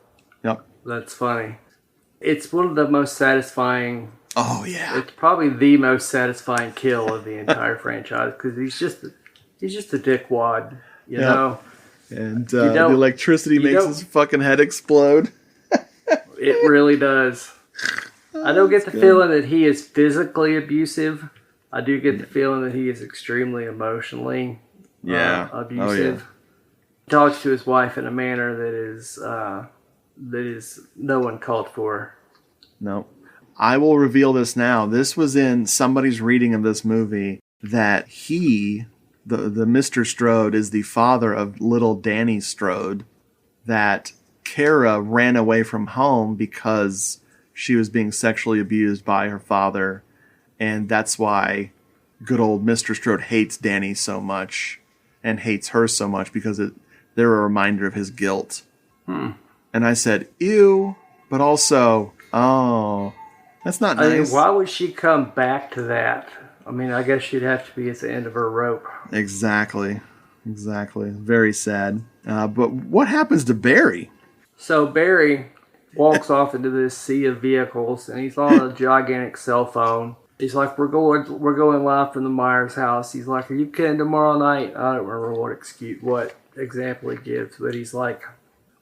That's funny. It's one of the most satisfying. Oh yeah. It's probably the most satisfying kill of the entire franchise because he's just a dickwad, you know. And the electricity makes his fucking head explode. It really does. I don't get the feeling that he is physically abusive. I do get the feeling that he is extremely emotionally abusive. He talks to his wife in a manner that is no uncalled for. No. I will reveal this now. This was in somebody's reading of this movie that he, the Mr. Strode, is the father of little Danny Strode, that Kara ran away from home because she was being sexually abused by her father, and that's why good old Mr. Strode hates Danny so much and hates her so much because they're a reminder of his guilt. And I said, ew, but also, oh, that's not nice. I mean, why would she come back to that? I mean, I guess she'd have to be at the end of her rope. Exactly. Very sad. But what happens to Barry? So Barry walks off into this sea of vehicles, and he's on a gigantic cell phone. He's like, we're going live from the Myers house. He's like, are you kidding tomorrow night? I don't remember what example he gives, but he's like,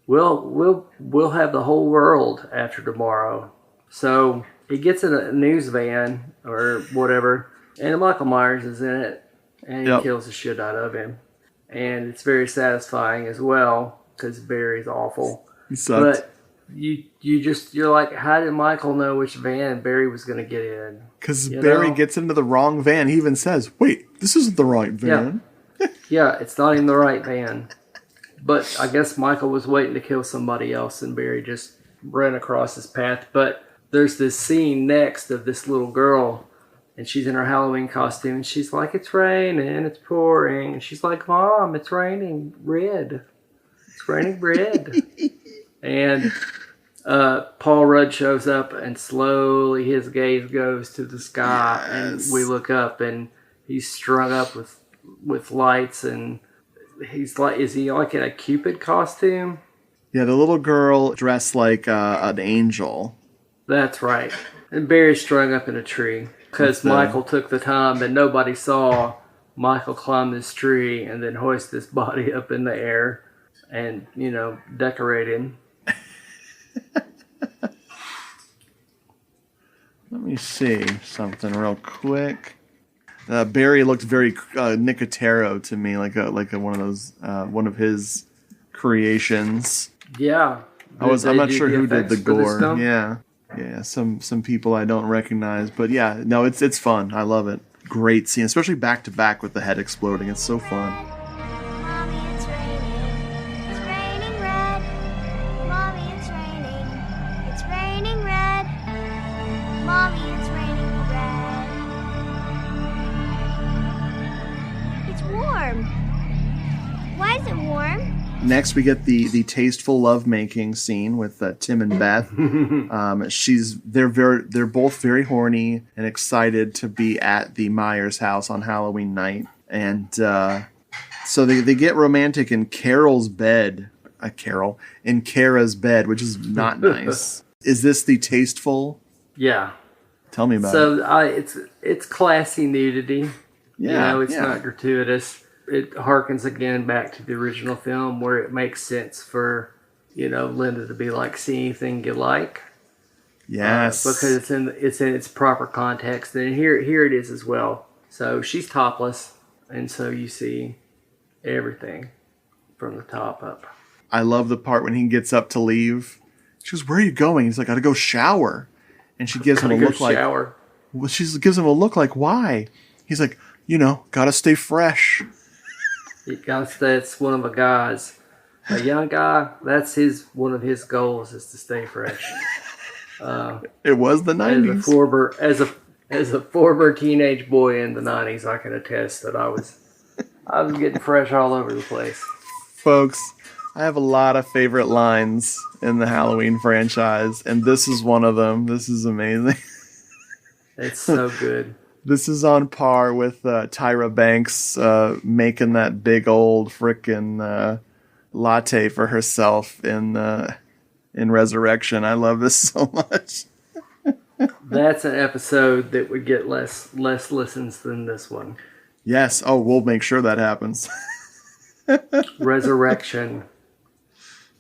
we'll have the whole world after tomorrow. So he gets in a news van or whatever, and Michael Myers is in it, and he kills the shit out of him. And it's very satisfying as well, because Barry's awful. He sucks. But you're like, how did Michael know which van Barry was going to get in? Because Barry gets into the wrong van. He even says, wait, this isn't the right van. Yeah, it's not even the right van. But I guess Michael was waiting to kill somebody else, and Barry just ran across his path. But there's this scene next of this little girl, and she's in her Halloween costume, and she's like, it's raining, it's pouring. And she's like, Mom, it's raining red. It's raining red. And Paul Rudd shows up, and slowly his gaze goes to the sky, and we look up, and he's strung up with lights, and he's like, is he like in a Cupid costume? Yeah, the little girl dressed like an angel. That's right. And Barry's strung up in a tree because Michael took the time that nobody saw. Michael climb this tree and then hoist this body up in the air and, decorate him. Let me see something real quick. Barry looked very Nicotero to me, like one of those, one of his creations. Yeah. I'm not sure who did the gore. Yeah. Some people I don't recognize, but yeah, no, it's fun. I love it. Great scene, especially back to back with the head exploding. It's so fun. Mommy, it's raining. It's raining red. Mommy, it's raining. It's raining red. Mommy, it's raining red. It's warm. Why is it warm? Next, we get the tasteful lovemaking scene with Tim and Beth. They're both very horny and excited to be at the Myers house on Halloween night, and so they get romantic in Carol's bed. In Kara's bed, which is not nice. Is this the tasteful? Yeah. Tell me about it. So it's classy nudity. Yeah, it's not gratuitous. It harkens again back to the original film where it makes sense for, Linda to be like, see anything you like. Yes. Because it's in its proper context. And here it is as well. So she's topless, and so you see everything from the top up. I love the part when he gets up to leave. She goes, where are you going? He's like, I gotta go shower. And she gives him a look like, well, she gives him a look like, why? He's like, gotta stay fresh. That's one of the guys. A young guy, that's one of his goals is to stay fresh. It was the 90s. As a former teenage boy in the 90s, I can attest that I was getting fresh all over the place. Folks, I have a lot of favorite lines in the Halloween franchise, and this is one of them. This is amazing. It's so good. This is on par with Tyra Banks making that big old frickin' latte for herself in Resurrection. I love this so much. That's an episode that would get less listens than this one. Yes. Oh, we'll make sure that happens. Resurrection.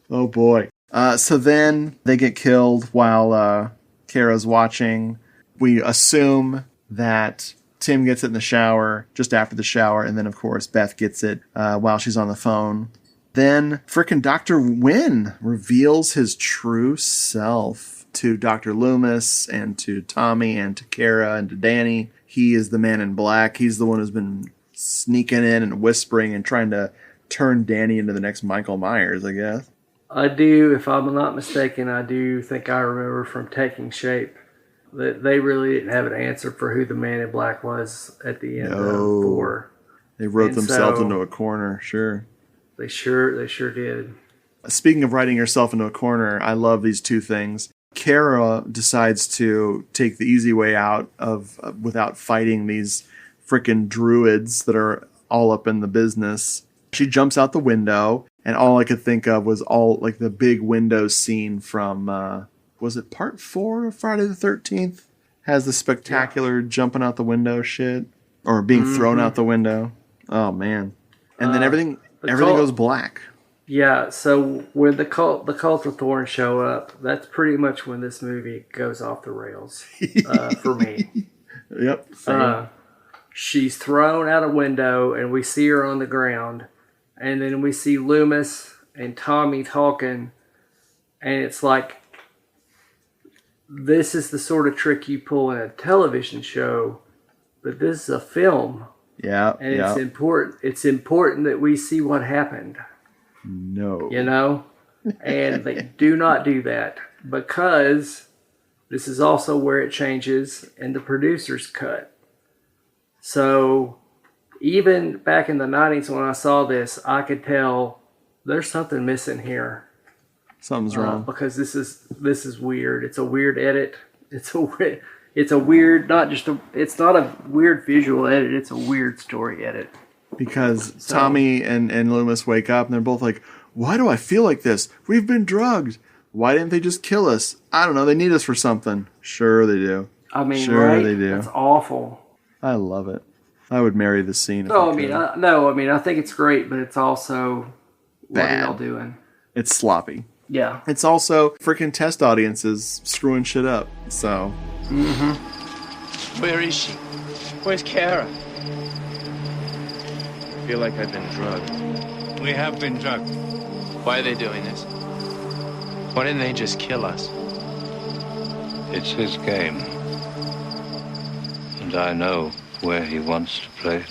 Oh boy. So then they get killed while Kara's watching. We assume that Tim gets it in the shower, just after the shower, and then, of course, Beth gets it while she's on the phone. Then frickin' Dr. Wynn reveals his true self to Dr. Loomis and to Tommy and to Kara and to Danny. He is the man in black. He's the one who's been sneaking in and whispering and trying to turn Danny into the next Michael Myers, I guess. I do, if I'm not mistaken, I do think I remember from Taking Shape that they really didn't have an answer for who the man in black was at the end of 4. They wrote themselves into a corner, sure. They sure did. Speaking of writing yourself into a corner, I love these two things. Kara decides to take the easy way out of without fighting these frickin' druids that are all up in the business. She jumps out the window, and all I could think of was all like the big window scene from was it part 4 of Friday the 13th? has the spectacular jumping out the window shit, or being thrown out the window. Oh man! And then everything goes black. Yeah, so when the cult of Thorn show up, that's pretty much when this movie goes off the rails for me. Yep. She's thrown out a window, and we see her on the ground, and then we see Loomis and Tommy talking, and it's like, this is the sort of trick you pull in a television show, but this is a film. Yeah, and it's important. It's important that we see what happened. No. You know? And they do not do that, because this is also where it changes in the producer's cut. So even back in the 90s when I saw this, I could tell there's something missing here. Something's wrong. Because this is weird. It's a weird edit. It's a weird, it's not a weird visual edit, it's a weird story edit. Because Tommy and Loomis wake up and they're both like, why do I feel like this? We've been drugged. Why didn't they just kill us? I don't know. They need us for something. Sure they do. I mean, sure right? They do. It's awful. I love it. I would marry this scene. I think it's great, but it's also what are y'all doing? It's sloppy. Yeah. It's also freaking test audiences screwing shit up. So. Where is she? Where's Kara? I feel like I've been drugged. We have been drugged. Why are they doing this? Why didn't they just kill us? It's his game. And I know where he wants to play it.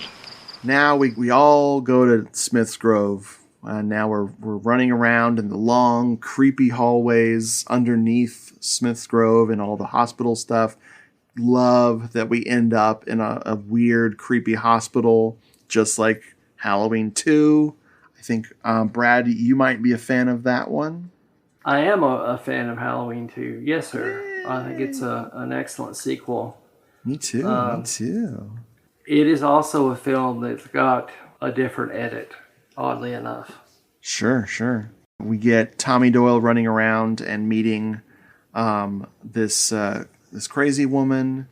Now we all go to Smith's Grove. Now we're running around in the long, creepy hallways underneath Smith's Grove and all the hospital stuff. Love that we end up in a weird, creepy hospital, just like Halloween 2. I think, Brad, you might be a fan of that one. I am a fan of Halloween 2. Yes, sir. I think it's an excellent sequel. Me too. Me too. It is also a film that's got a different edit, oddly enough. Sure. We get Tommy Doyle running around and meeting this crazy woman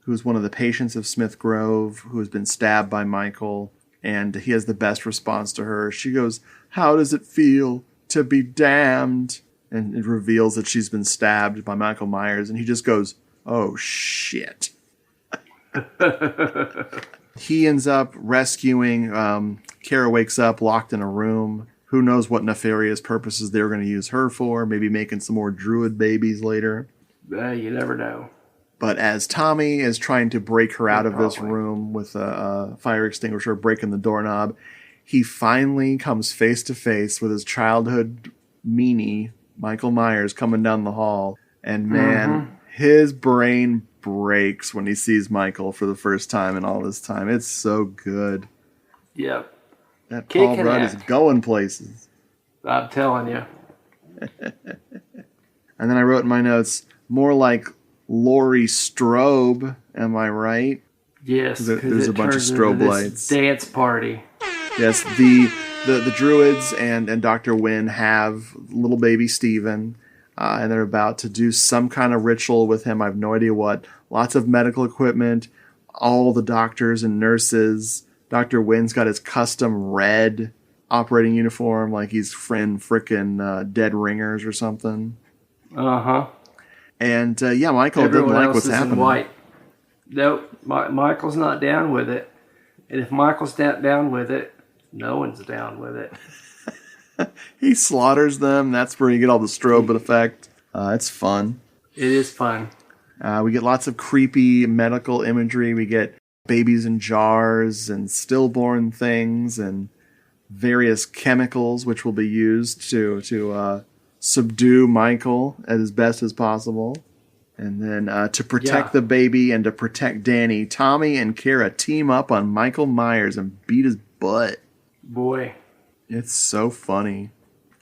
who's one of the patients of Smith Grove, who has been stabbed by Michael, and he has the best response to her. She goes, "How does it feel to be damned?" And it reveals that she's been stabbed by Michael Myers, and he just goes, "Oh, shit." He ends up rescuing, Kara wakes up locked in a room. Who knows what nefarious purposes they're going to use her for, maybe making some more druid babies later. You never know. But as Tommy is trying to break her out of this room with a fire extinguisher, breaking the doorknob, he finally comes face to face with his childhood meanie, Michael Myers, coming down the hall. And man, his brain breaks when he sees Michael for the first time in all this time. It's so good. Yep. That Paul Rudd is going places. I'm telling you. And then I wrote in my notes, more like Laurie Strobe, am I right? Yes, there's a bunch of strobe lights. Dance party. Yes, the druids and Dr. Wynn have little baby Steven, and they're about to do some kind of ritual with him. I have no idea what. Lots of medical equipment, all the doctors and nurses. Dr. Wynn's got his custom red operating uniform, like he's frickin' Dead Ringers or something. Uh-huh. And Michael Everyone didn't like else what's is happening. In white. Nope, Michael's not down with it. And if Michael's down with it, no one's down with it. He slaughters them. That's where you get all the strobe effect. It's fun. It is fun. We get lots of creepy medical imagery. We get babies in jars and stillborn things and various chemicals which will be used to subdue Michael as best as possible. And then to protect the baby and to protect Danny, Tommy and Kara team up on Michael Myers and beat his butt. Boy. It's so funny.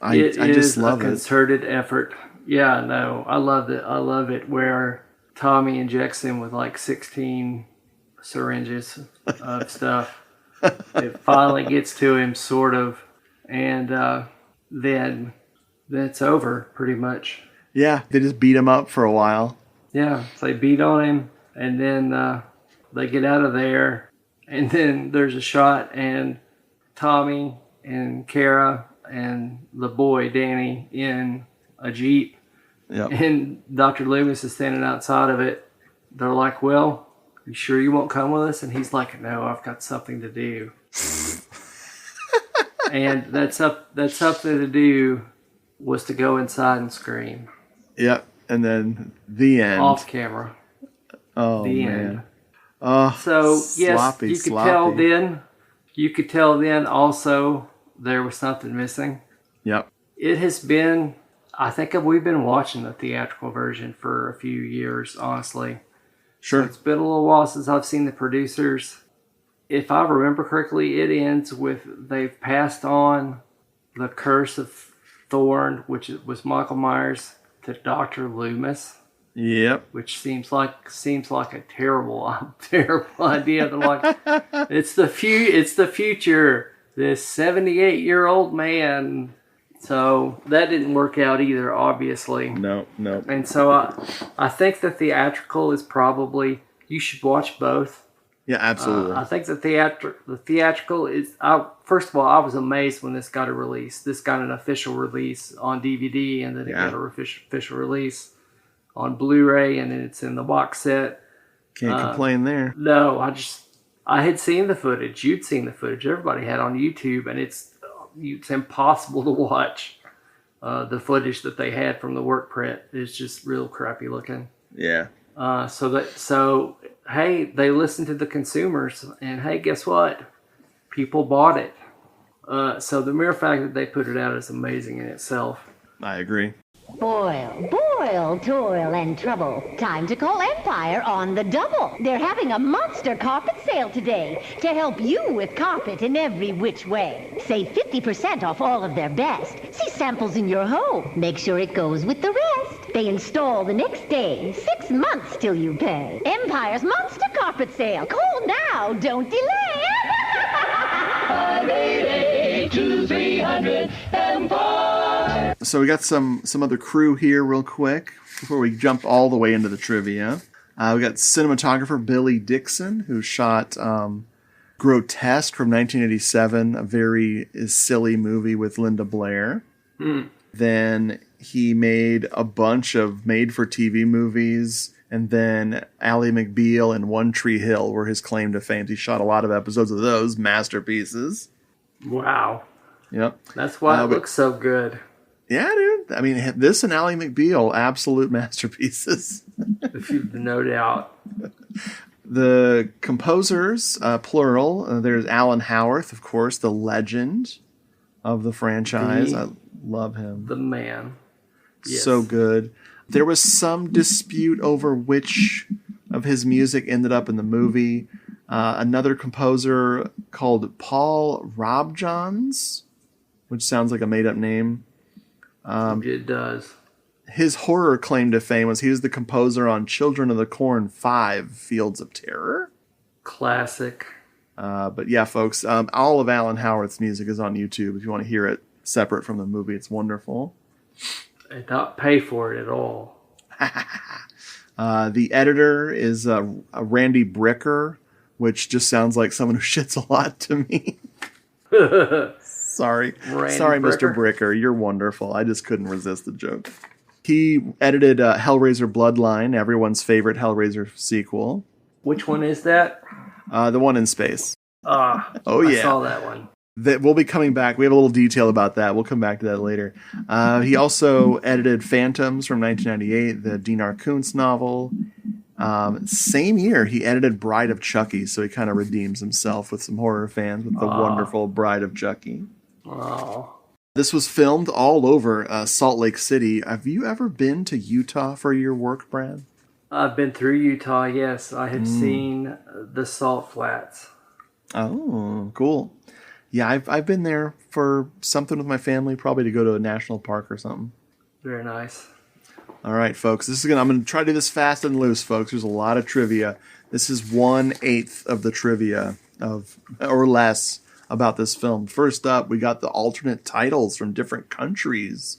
I just love it. It is a concerted effort. Yeah, no, I love it. I love it where Tommy injects him with like 16 syringes of stuff. It finally gets to him, sort of, and then it's over, pretty much. Yeah, they just beat him up for a while. Yeah, so they beat on him, And then they get out of there, and then there's a shot, and Tommy and Kara and the boy Danny in a Jeep. Yep. And Dr. Loomis is standing outside of it. They're like, well, you sure you won't come with us? And he's like, no, I've got something to do. And that something to do was to go inside and scream. Yep. And then the end. Off camera. Oh, the man. end. So, yes, you could tell then also there was something missing. Yep. It has been, I think we've been watching the theatrical version for a few years, honestly. Sure. So it's been a little while since I've seen the producers. If I remember correctly, it ends with they've passed on the curse of Thorn, which was Michael Myers, to Dr. Loomis. Yep. Which seems like a terrible idea. They're like, it's the future. This 78-year-old man. So that didn't work out either, obviously. No. And so I think the theatrical is probably, you should watch both. Yeah, absolutely. I think the theatrical is, first of all, I was amazed when this got a release. This got an official release on DVD, and then it got an official release on Blu-ray, and then it's in the box set. Can't complain there. No, I had seen the footage. You'd seen the footage. Everybody had on YouTube, and it's impossible to watch the footage that they had from the work print. It's just real crappy looking. Yeah. So hey, they listened to the consumers, and hey, guess what? People bought it. So the mere fact that they put it out is amazing in itself. I agree. Boil, toil, and trouble. Time to call Empire on the double. They're having a monster carpet sale today to help you with carpet in every which way. Save 50% off all of their best. See samples in your home. Make sure it goes with the rest. They install the next day. 6 months till you pay. Empire's monster carpet sale. Call now. Don't delay. 588-2300 Empire. So we got some other crew here real quick before we jump all the way into the trivia. We got cinematographer Billy Dixon, who shot Grotesque from 1987, a very silly movie with Linda Blair. Then he made a bunch of made-for-TV movies, and then Ally McBeal and One Tree Hill were his claim to fame. He shot a lot of episodes of those masterpieces. Wow. Yep. That's why it looks so good. Yeah, dude. I mean, this and Ally McBeal, absolute masterpieces. No doubt. The composers, plural, there's Alan Howarth, of course, the legend of the franchise. I love him. The man. Yes. So good. There was some dispute over which of his music ended up in the movie. Another composer called Paul Robjohns, which sounds like a made-up name. It does. His horror claim to fame was he was the composer on Children of the Corn 5, Fields of Terror. Classic. But yeah, folks, all of Alan Howarth's music is on YouTube. If you want to hear it separate from the movie, it's wonderful. And not pay for it at all. The editor is Randy Bricker, which just sounds like someone who shits a lot to me. Sorry, Mr. Bricker. You're wonderful. I just couldn't resist the joke. He edited Hellraiser Bloodline, everyone's favorite Hellraiser sequel. Which one is that? The one in space. Oh yeah. I saw that one. We'll be coming back. We have a little detail about that. We'll come back to that later. He also edited Phantoms from 1998, the Dinar Kuntz novel. Same year, he edited Bride of Chucky, so he kind of redeems himself with some horror fans with the wonderful Bride of Chucky. Oh. This was filmed all over Salt Lake City. Have you ever been to Utah for your work, Brad? I've been through Utah, yes. I have seen the Salt Flats. Oh, cool. Yeah, I've been there for something with my family, probably to go to a national park or something. Very nice. All right, folks. I'm going to try to do this fast and loose, folks. There's a lot of trivia. This is 1/8 of the trivia or less about this film. First up, we got the alternate titles from different countries.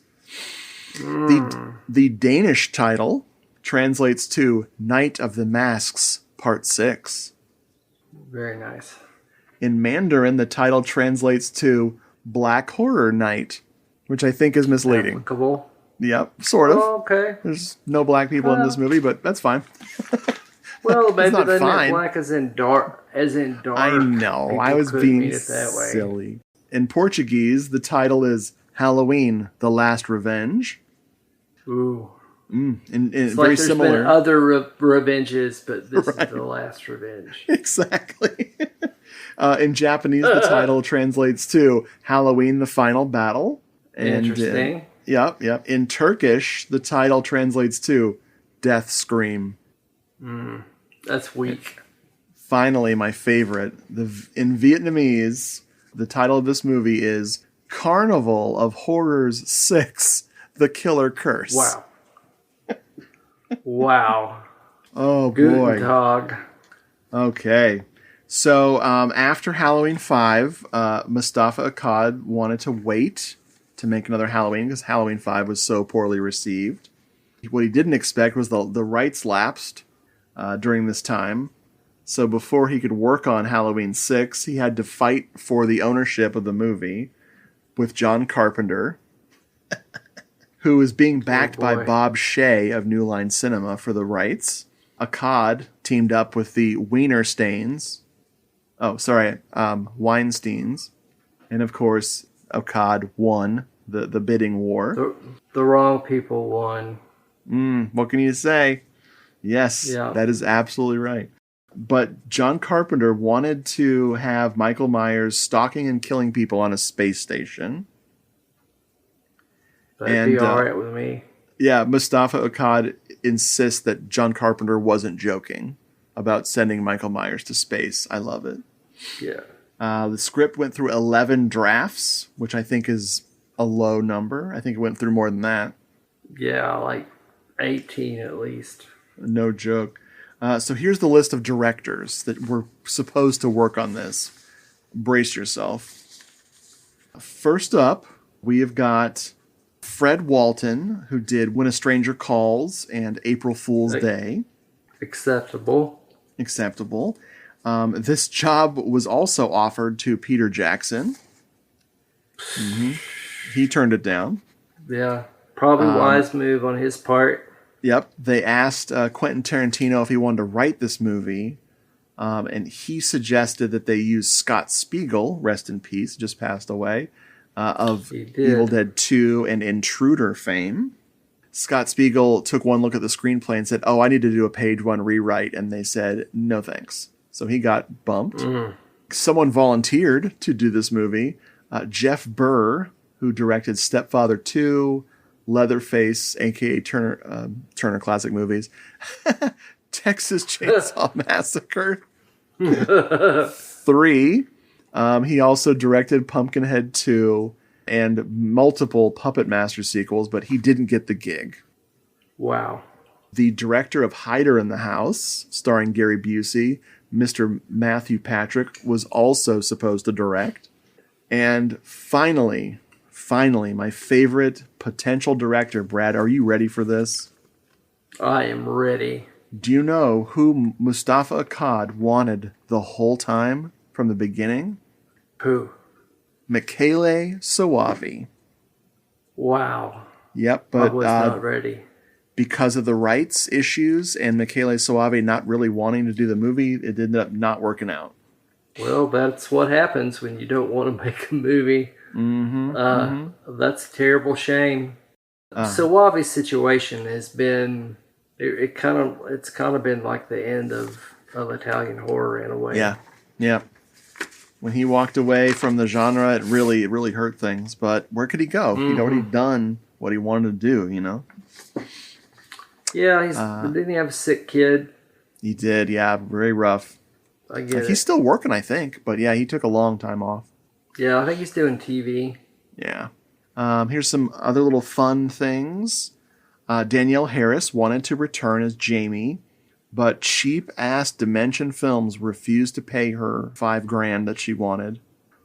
The Danish title, translates to Night of the Masks, Part 6. Very nice. In Mandarin, the title translates to Black Horror Night, which I think is misleading. Applicable. Yep, sort of. Oh, okay. There's no black people in this movie, but that's fine. Well, maybe not then fine. black as in dark. I know. People I was could being mean it that way. silly. In Portuguese, the title is Halloween: The Last Revenge. Ooh. It's like very there's similar. been other revenges, but this Right. is the last revenge. Exactly. In Japanese, the title translates to Halloween: The Final Battle. And Interesting. Yep. In Turkish, the title translates to Death Scream. That's weak. Finally, my favorite. In Vietnamese, the title of this movie is Carnival of Horrors 6, The Killer Curse. Wow. Wow. Oh, Guten boy. Tag. Okay. So after Halloween 5, Mustafa Akkad wanted to wait to make another Halloween because Halloween 5 was so poorly received. What he didn't expect was the rights lapsed during this time. So before he could work on Halloween 6, he had to fight for the ownership of the movie with John Carpenter, who was being backed by Bob Shea of New Line Cinema for the rights. Akkad teamed up with the Weinsteins. Weinsteins. And of course, Akkad won the bidding war. The wrong people won. What can you say? Yes, Yeah. That is absolutely right. But John Carpenter wanted to have Michael Myers stalking and killing people on a space station. That'd be all right with me. Yeah, Mustafa Akkad insists that John Carpenter wasn't joking about sending Michael Myers to space. I love it. Yeah. The script went through 11 drafts, which I think is a low number. I think it went through more than that. Yeah, like 18 at least. No joke. So here's the list of directors that were supposed to work on this. Brace yourself. First up, we have got Fred Walton, who did When a Stranger Calls and April Fool's Day. Acceptable. This job was also offered to Peter Jackson. He turned it down. Yeah, probably wise move on his part. Yep. They asked Quentin Tarantino if he wanted to write this movie, and he suggested that they use Scott Spiegel, rest in peace, just passed away, of Evil Dead 2 and Intruder fame. Scott Spiegel took one look at the screenplay and said, I need to do a page one rewrite, and they said, no thanks. So he got bumped. Someone volunteered to do this movie. Jeff Burr, who directed Stepfather 2, Leatherface, a.k.a. Turner Classic Movies, Texas Chainsaw Massacre 3. He also directed Pumpkinhead 2 and multiple Puppet Master sequels, but he didn't get the gig. Wow. The director of Hider in the House, starring Gary Busey, Mr. Matthew Patrick, was also supposed to direct. And finally, my favorite potential director, Brad, are you ready for this? I am ready. Do you know who Mustafa Akkad wanted the whole time from the beginning? Who? Michele Soavi. Wow. Yep, but I was not ready. Because of the rights issues and Michele Soavi not really wanting to do the movie, it ended up not working out. Well, that's what happens when you don't want to make a movie. That's a terrible shame. Soavi's situation has been it's kind of been like the end of Italian horror in a way. Yeah. When he walked away from the genre, it really hurt things. But where could he go? He'd already done what he wanted to do, you know? Yeah, didn't he have a sick kid? He did, yeah. Very rough. I get it. He's still working, I think. But yeah, he took a long time off. Yeah, I think he's doing TV. Yeah. Here's some other little fun things. Danielle Harris wanted to return as Jamie, but cheap-ass Dimension Films refused to pay her $5,000 that she wanted.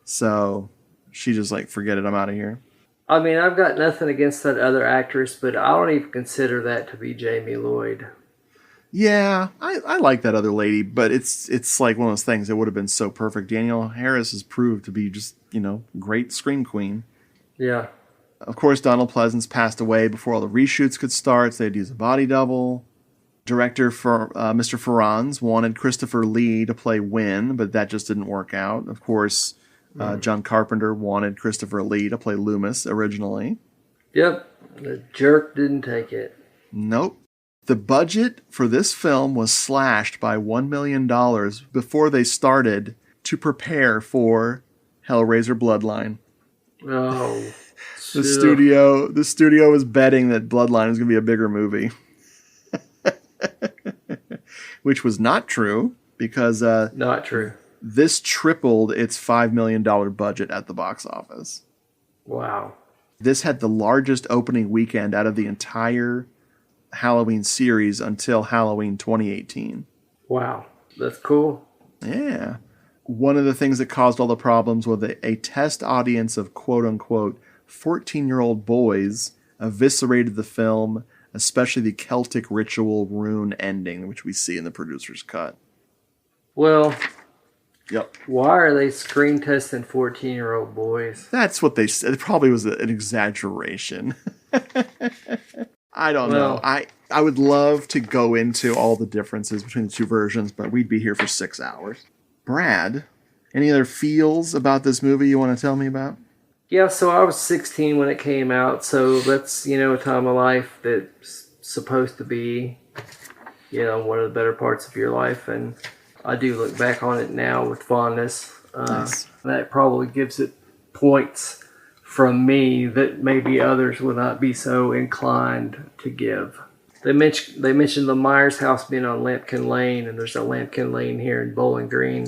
So she just forget it, I'm out of here. I mean, I've got nothing against that other actress, but I don't even consider that to be Jamie Lloyd. Yeah, I like that other lady, but it's like one of those things that would have been so perfect. Danielle Harris has proved to be just, great scream queen. Yeah. Of course, Donald Pleasance passed away before all the reshoots could start, so they had to use a body double. Director for Mr. Ferranz wanted Christopher Lee to play Wynn, but that just didn't work out. Of course, John Carpenter wanted Christopher Lee to play Loomis originally. Yep, the jerk didn't take it. Nope. The budget for this film was slashed by $1 million before they started to prepare for Hellraiser Bloodline. Oh. The studio was betting that Bloodline was going to be a bigger movie. Which was not true because not true. This tripled its $5 million budget at the box office. Wow. This had the largest opening weekend out of the entire Halloween series until Halloween 2018. Wow. That's cool. Yeah. One of the things that caused all the problems was a test audience of quote-unquote 14-year-old boys eviscerated the film, especially the Celtic ritual rune ending, which we see in the producer's cut. Well, yep. Why are they screen testing 14-year-old boys? That's what they said. It probably was an exaggeration. I don't know. I would love to go into all the differences between the two versions, but we'd be here for 6 hours. Brad, any other feels about this movie you want to tell me about? Yeah, so I was 16 when it came out, so that's, a time of life that's supposed to be, one of the better parts of your life, and I do look back on it now with fondness. Nice. That probably gives it points from me that maybe others would not be so inclined to give. They mentioned the Myers house being on Lampkin Lane, and there's a Lampkin Lane here in Bowling Green.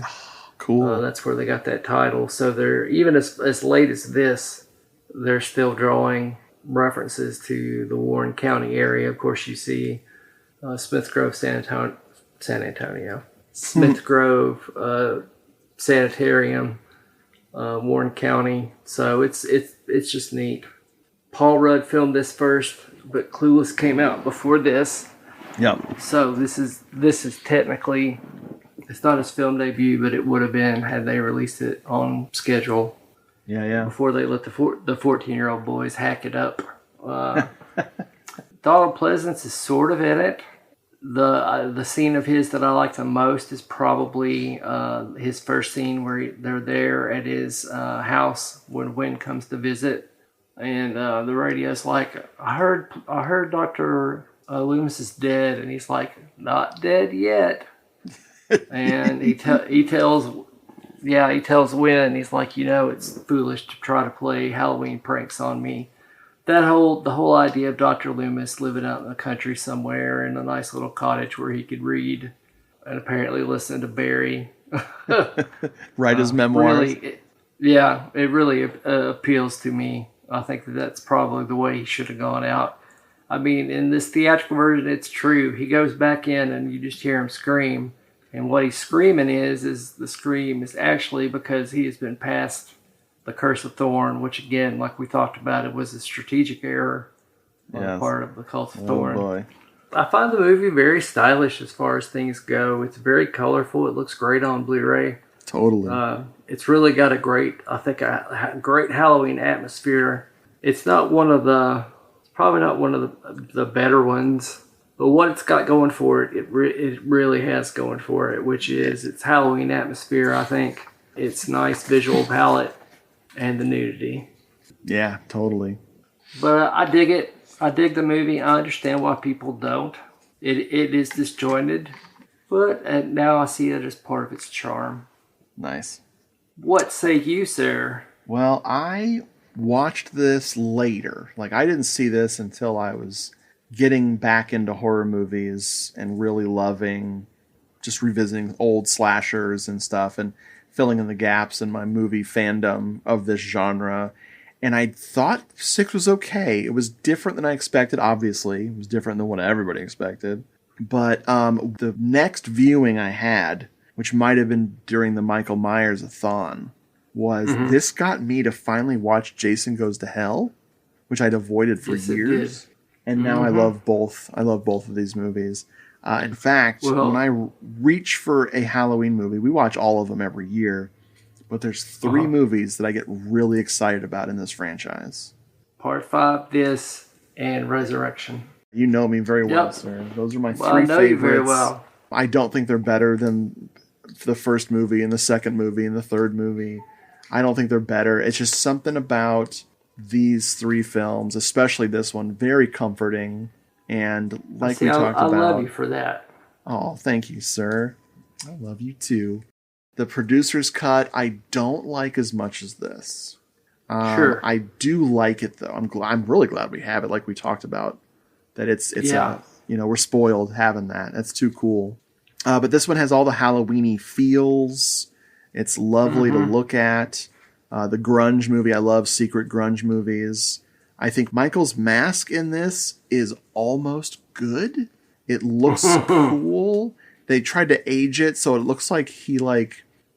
Cool. That's where they got that title. So they're, even as late as this, they're still drawing references to the Warren County area. Of course, you see Smith Grove, San Antonio. Smith Grove Sanitarium, Warren County. So it's just neat. Paul Rudd filmed this first, but Clueless came out before this. Yep. So this is technically, it's not his film debut, but it would have been had they released it on schedule. Yeah. Before they let the 14-year-old boys hack it up. Donald Pleasance is sort of in it. The scene of his that I like the most is probably his first scene where they're there at his house when Wynn comes to visit, and the radio's like, I heard Dr. Loomis is dead, and he's like, not dead yet. And he tells Wynn, he's like, it's foolish to try to play Halloween pranks on me. The whole idea of Dr. Loomis living out in the country somewhere in a nice little cottage where he could read and apparently listen to Barry. Write his memoirs. It really appeals to me. I think that's probably the way he should have gone out. I mean, in this theatrical version, it's true. He goes back in and you just hear him scream. And what he's screaming is the scream is actually because he has been past the Curse of Thorn, which again, like we talked about, it was a strategic error on the part of the Cult of Thorn. Boy. I find the movie very stylish as far as things go. It's very colorful. It looks great on Blu-ray. Totally. It's really got a great Halloween atmosphere. It's probably not one of the better ones. But what it's got going for it, it really has going for it, which is its Halloween atmosphere, I think. Its nice visual palette and the nudity. Yeah, totally. But I dig it. I dig the movie. I understand why people don't. It is disjointed, but now I see it as part of its charm. Nice. What say you, sir? Well, I watched this later. I didn't see this until I was getting back into horror movies and really loving just revisiting old slashers and stuff and filling in the gaps in my movie fandom of this genre. And I thought 6 was okay. It was different than I expected, obviously. It was different than what everybody expected. But the next viewing I had, which might have been during the Michael Myers-a-thon, was this got me to finally watch Jason Goes to Hell. which I'd avoided for Yes, it years. did. And now I love both. I love both of these movies. In fact, Well- when I reach for a Halloween movie, we watch all of them every year. But there's 3 movies that I get really excited about in this franchise. Part 5, this, and Resurrection. You know me very well, Yep. sir. Those are my 3 Well, I know favorites. you very well. I don't think they're better than the first movie and the second movie and the third movie. I don't think they're better. It's just something about these 3 films, especially this one, very comforting. And like we talked I about. love you for that. Oh, thank you, sir. I love you too. The producer's cut, I don't like as much as this. Sure. I do like it though. I'm really glad we have it, like we talked about. That it's Yeah. we're spoiled having that. That's too cool. But this one has all the Halloweeny feels. It's lovely to look at. The grunge movie, I love secret grunge movies. I think Michael's mask in this is almost good. It looks cool. They tried to age it so it looks like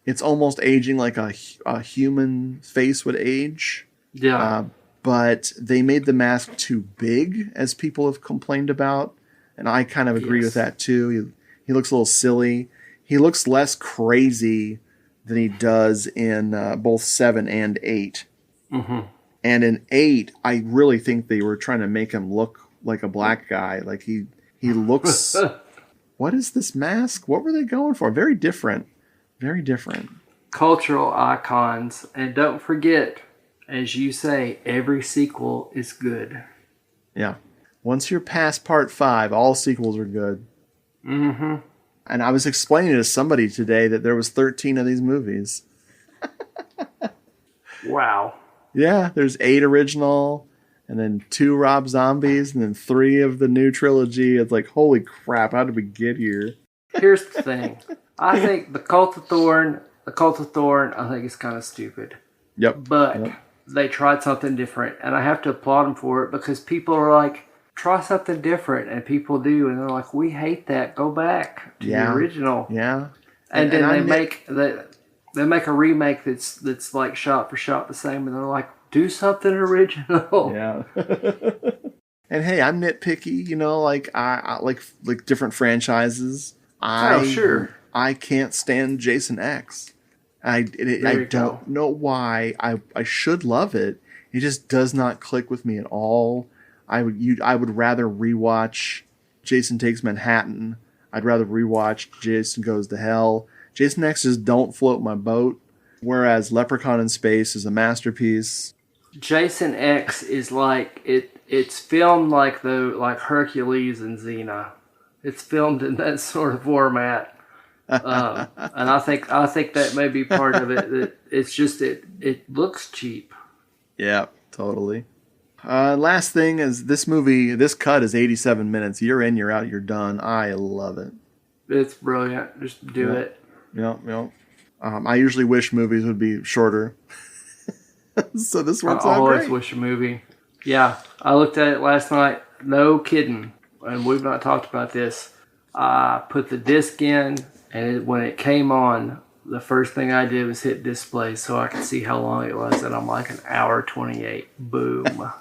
it's almost aging like a human face would age. Yeah. But they made the mask too big, as people have complained about. And I kind of agree with that too. He looks a little silly. He looks less crazy than he does in both 7 and 8. Mm-hmm. And in 8, I really think they were trying to make him look like a black guy. Like he looks... What is this mask? What were they going for? Very different. Very different. Cultural icons. And don't forget, as you say, every sequel is good. Yeah. Once you're past part 5, all sequels are good. Mm-hmm. And I was explaining to somebody today that there was 13 of these movies. Wow. Yeah, there's 8 original, and then 2 Rob Zombies, and then 3 of the new trilogy. It's like, holy crap, how did we get here? Here's the thing. I think the Cult of Thorn, I think is kind of stupid. Yep. But they tried something different, and I have to applaud them for it because people are like, try something different, and people do, and they're like, we hate that. Go back to the original. Yeah. And then they make a remake that's like shot for shot the same, and they're like, do something original. Yeah. And hey, I'm nitpicky, like I like different franchises. Sure. I can't stand Jason X. I don't know why. I should love it. It just does not click with me at all. I would rather rewatch Jason Takes Manhattan. I'd rather rewatch Jason Goes to Hell. Jason X just don't float my boat. Whereas Leprechaun in Space is a masterpiece. Jason X is like it's filmed like Hercules and Xena. It's filmed in that sort of format. And I think that may be part of it. That it's just it looks cheap. Yeah, totally. Last thing is this cut is 87 minutes. You're in, you're out, you're done. I love it. It's brilliant. Just do it. Yep. I usually wish movies would be shorter. So this one's I not always great. wish a movie. Yeah, I looked at it last night. No kidding. And we've not talked about this. I put the disc in, and when it came on, the first thing I did was hit display so I could see how long it was, and I'm like an hour 28. Boom.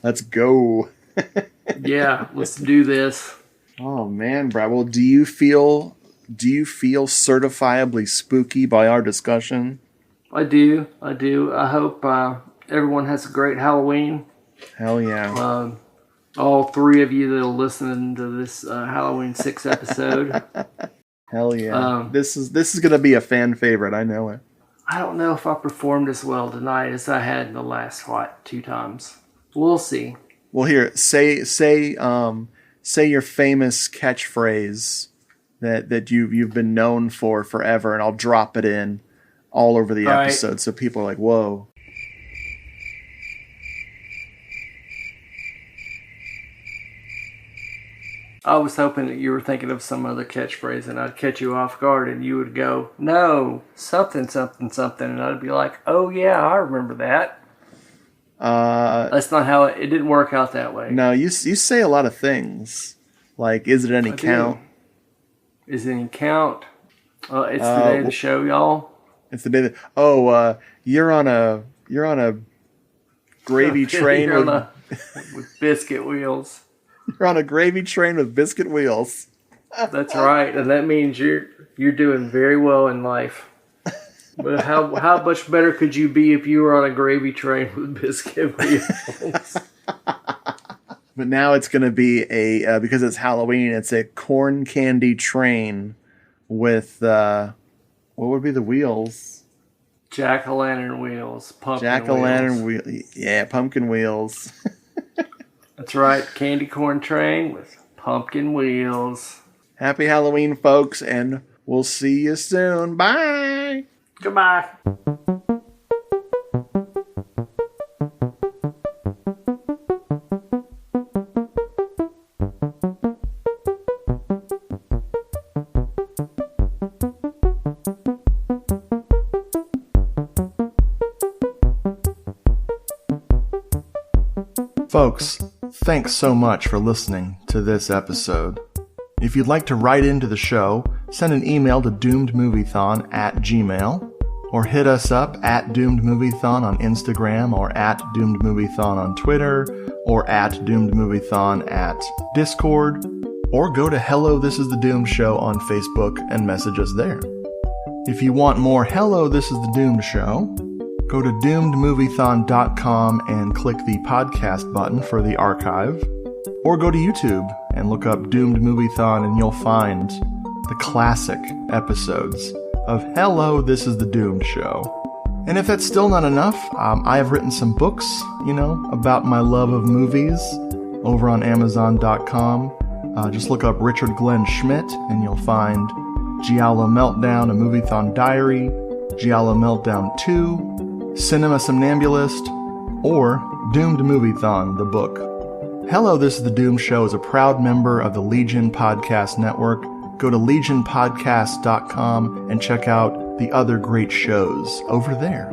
Let's go. Yeah, let's do this. Oh man, Brad. Well, do you feel certifiably spooky by our discussion? I do. I hope everyone has a great Halloween. Hell yeah. All 3 of you that'll listen to this Halloween 6 episode. Hell yeah. This is going to be a fan favorite. I know it. I don't know if I performed as well tonight as I had in the last 2 times. We'll see. Well, here, say your famous catchphrase that you've been known for forever, and I'll drop it in all over the episode, so people are like, "Whoa." I was hoping that you were thinking of some other catchphrase, and I'd catch you off guard, and you would go, "No, something, something, something," and I'd be like, "Oh yeah, I remember that." That's not how it didn't work out that way. No, you say a lot of things. Like, is it any count? Is it any count? It's the day of the show, y'all. It's the day that. Oh, you're on a gravy train with biscuit wheels. You're on a gravy train with biscuit wheels. That's right, and that means you're doing very well in life. But how much better could you be if you were on a gravy train with biscuit wheels? But now it's going to be because it's Halloween, it's a corn candy train with, what would be the wheels? Jack-o'-lantern wheels. Jack-o'-lantern wheels. Yeah, pumpkin wheels. That's right, candy corn train with pumpkin wheels. Happy Halloween, folks, and we'll see you soon. Bye! Goodbye. Folks, thanks so much for listening to this episode. If you'd like to write into the show, send an email to doomedmoviethon@gmail.com or hit us up at doomedmoviethon on Instagram or at doomedmoviethon on Twitter or at doomedmoviethon at Discord, or go to Hello This Is the Doomed Show on Facebook and message us there. If you want more Hello This Is the Doomed Show, go to doomedmoviethon.com and click the podcast button for the archive, or go to YouTube and look up Doomed Moviethon and you'll find the classic episodes of Hello, This Is the Doomed Show. And if that's still not enough, I have written some books, about my love of movies over on Amazon.com. Just look up Richard Glenn Schmidt and you'll find Giallo Meltdown, a Moviethon Diary, Giallo Meltdown 2, Cinema Somnambulist, or Doomed Moviethon, the book. Hello, This is the Doomed Show is a proud member of the Legion Podcast Network. Go to legionpodcast.com and check out the other great shows over there.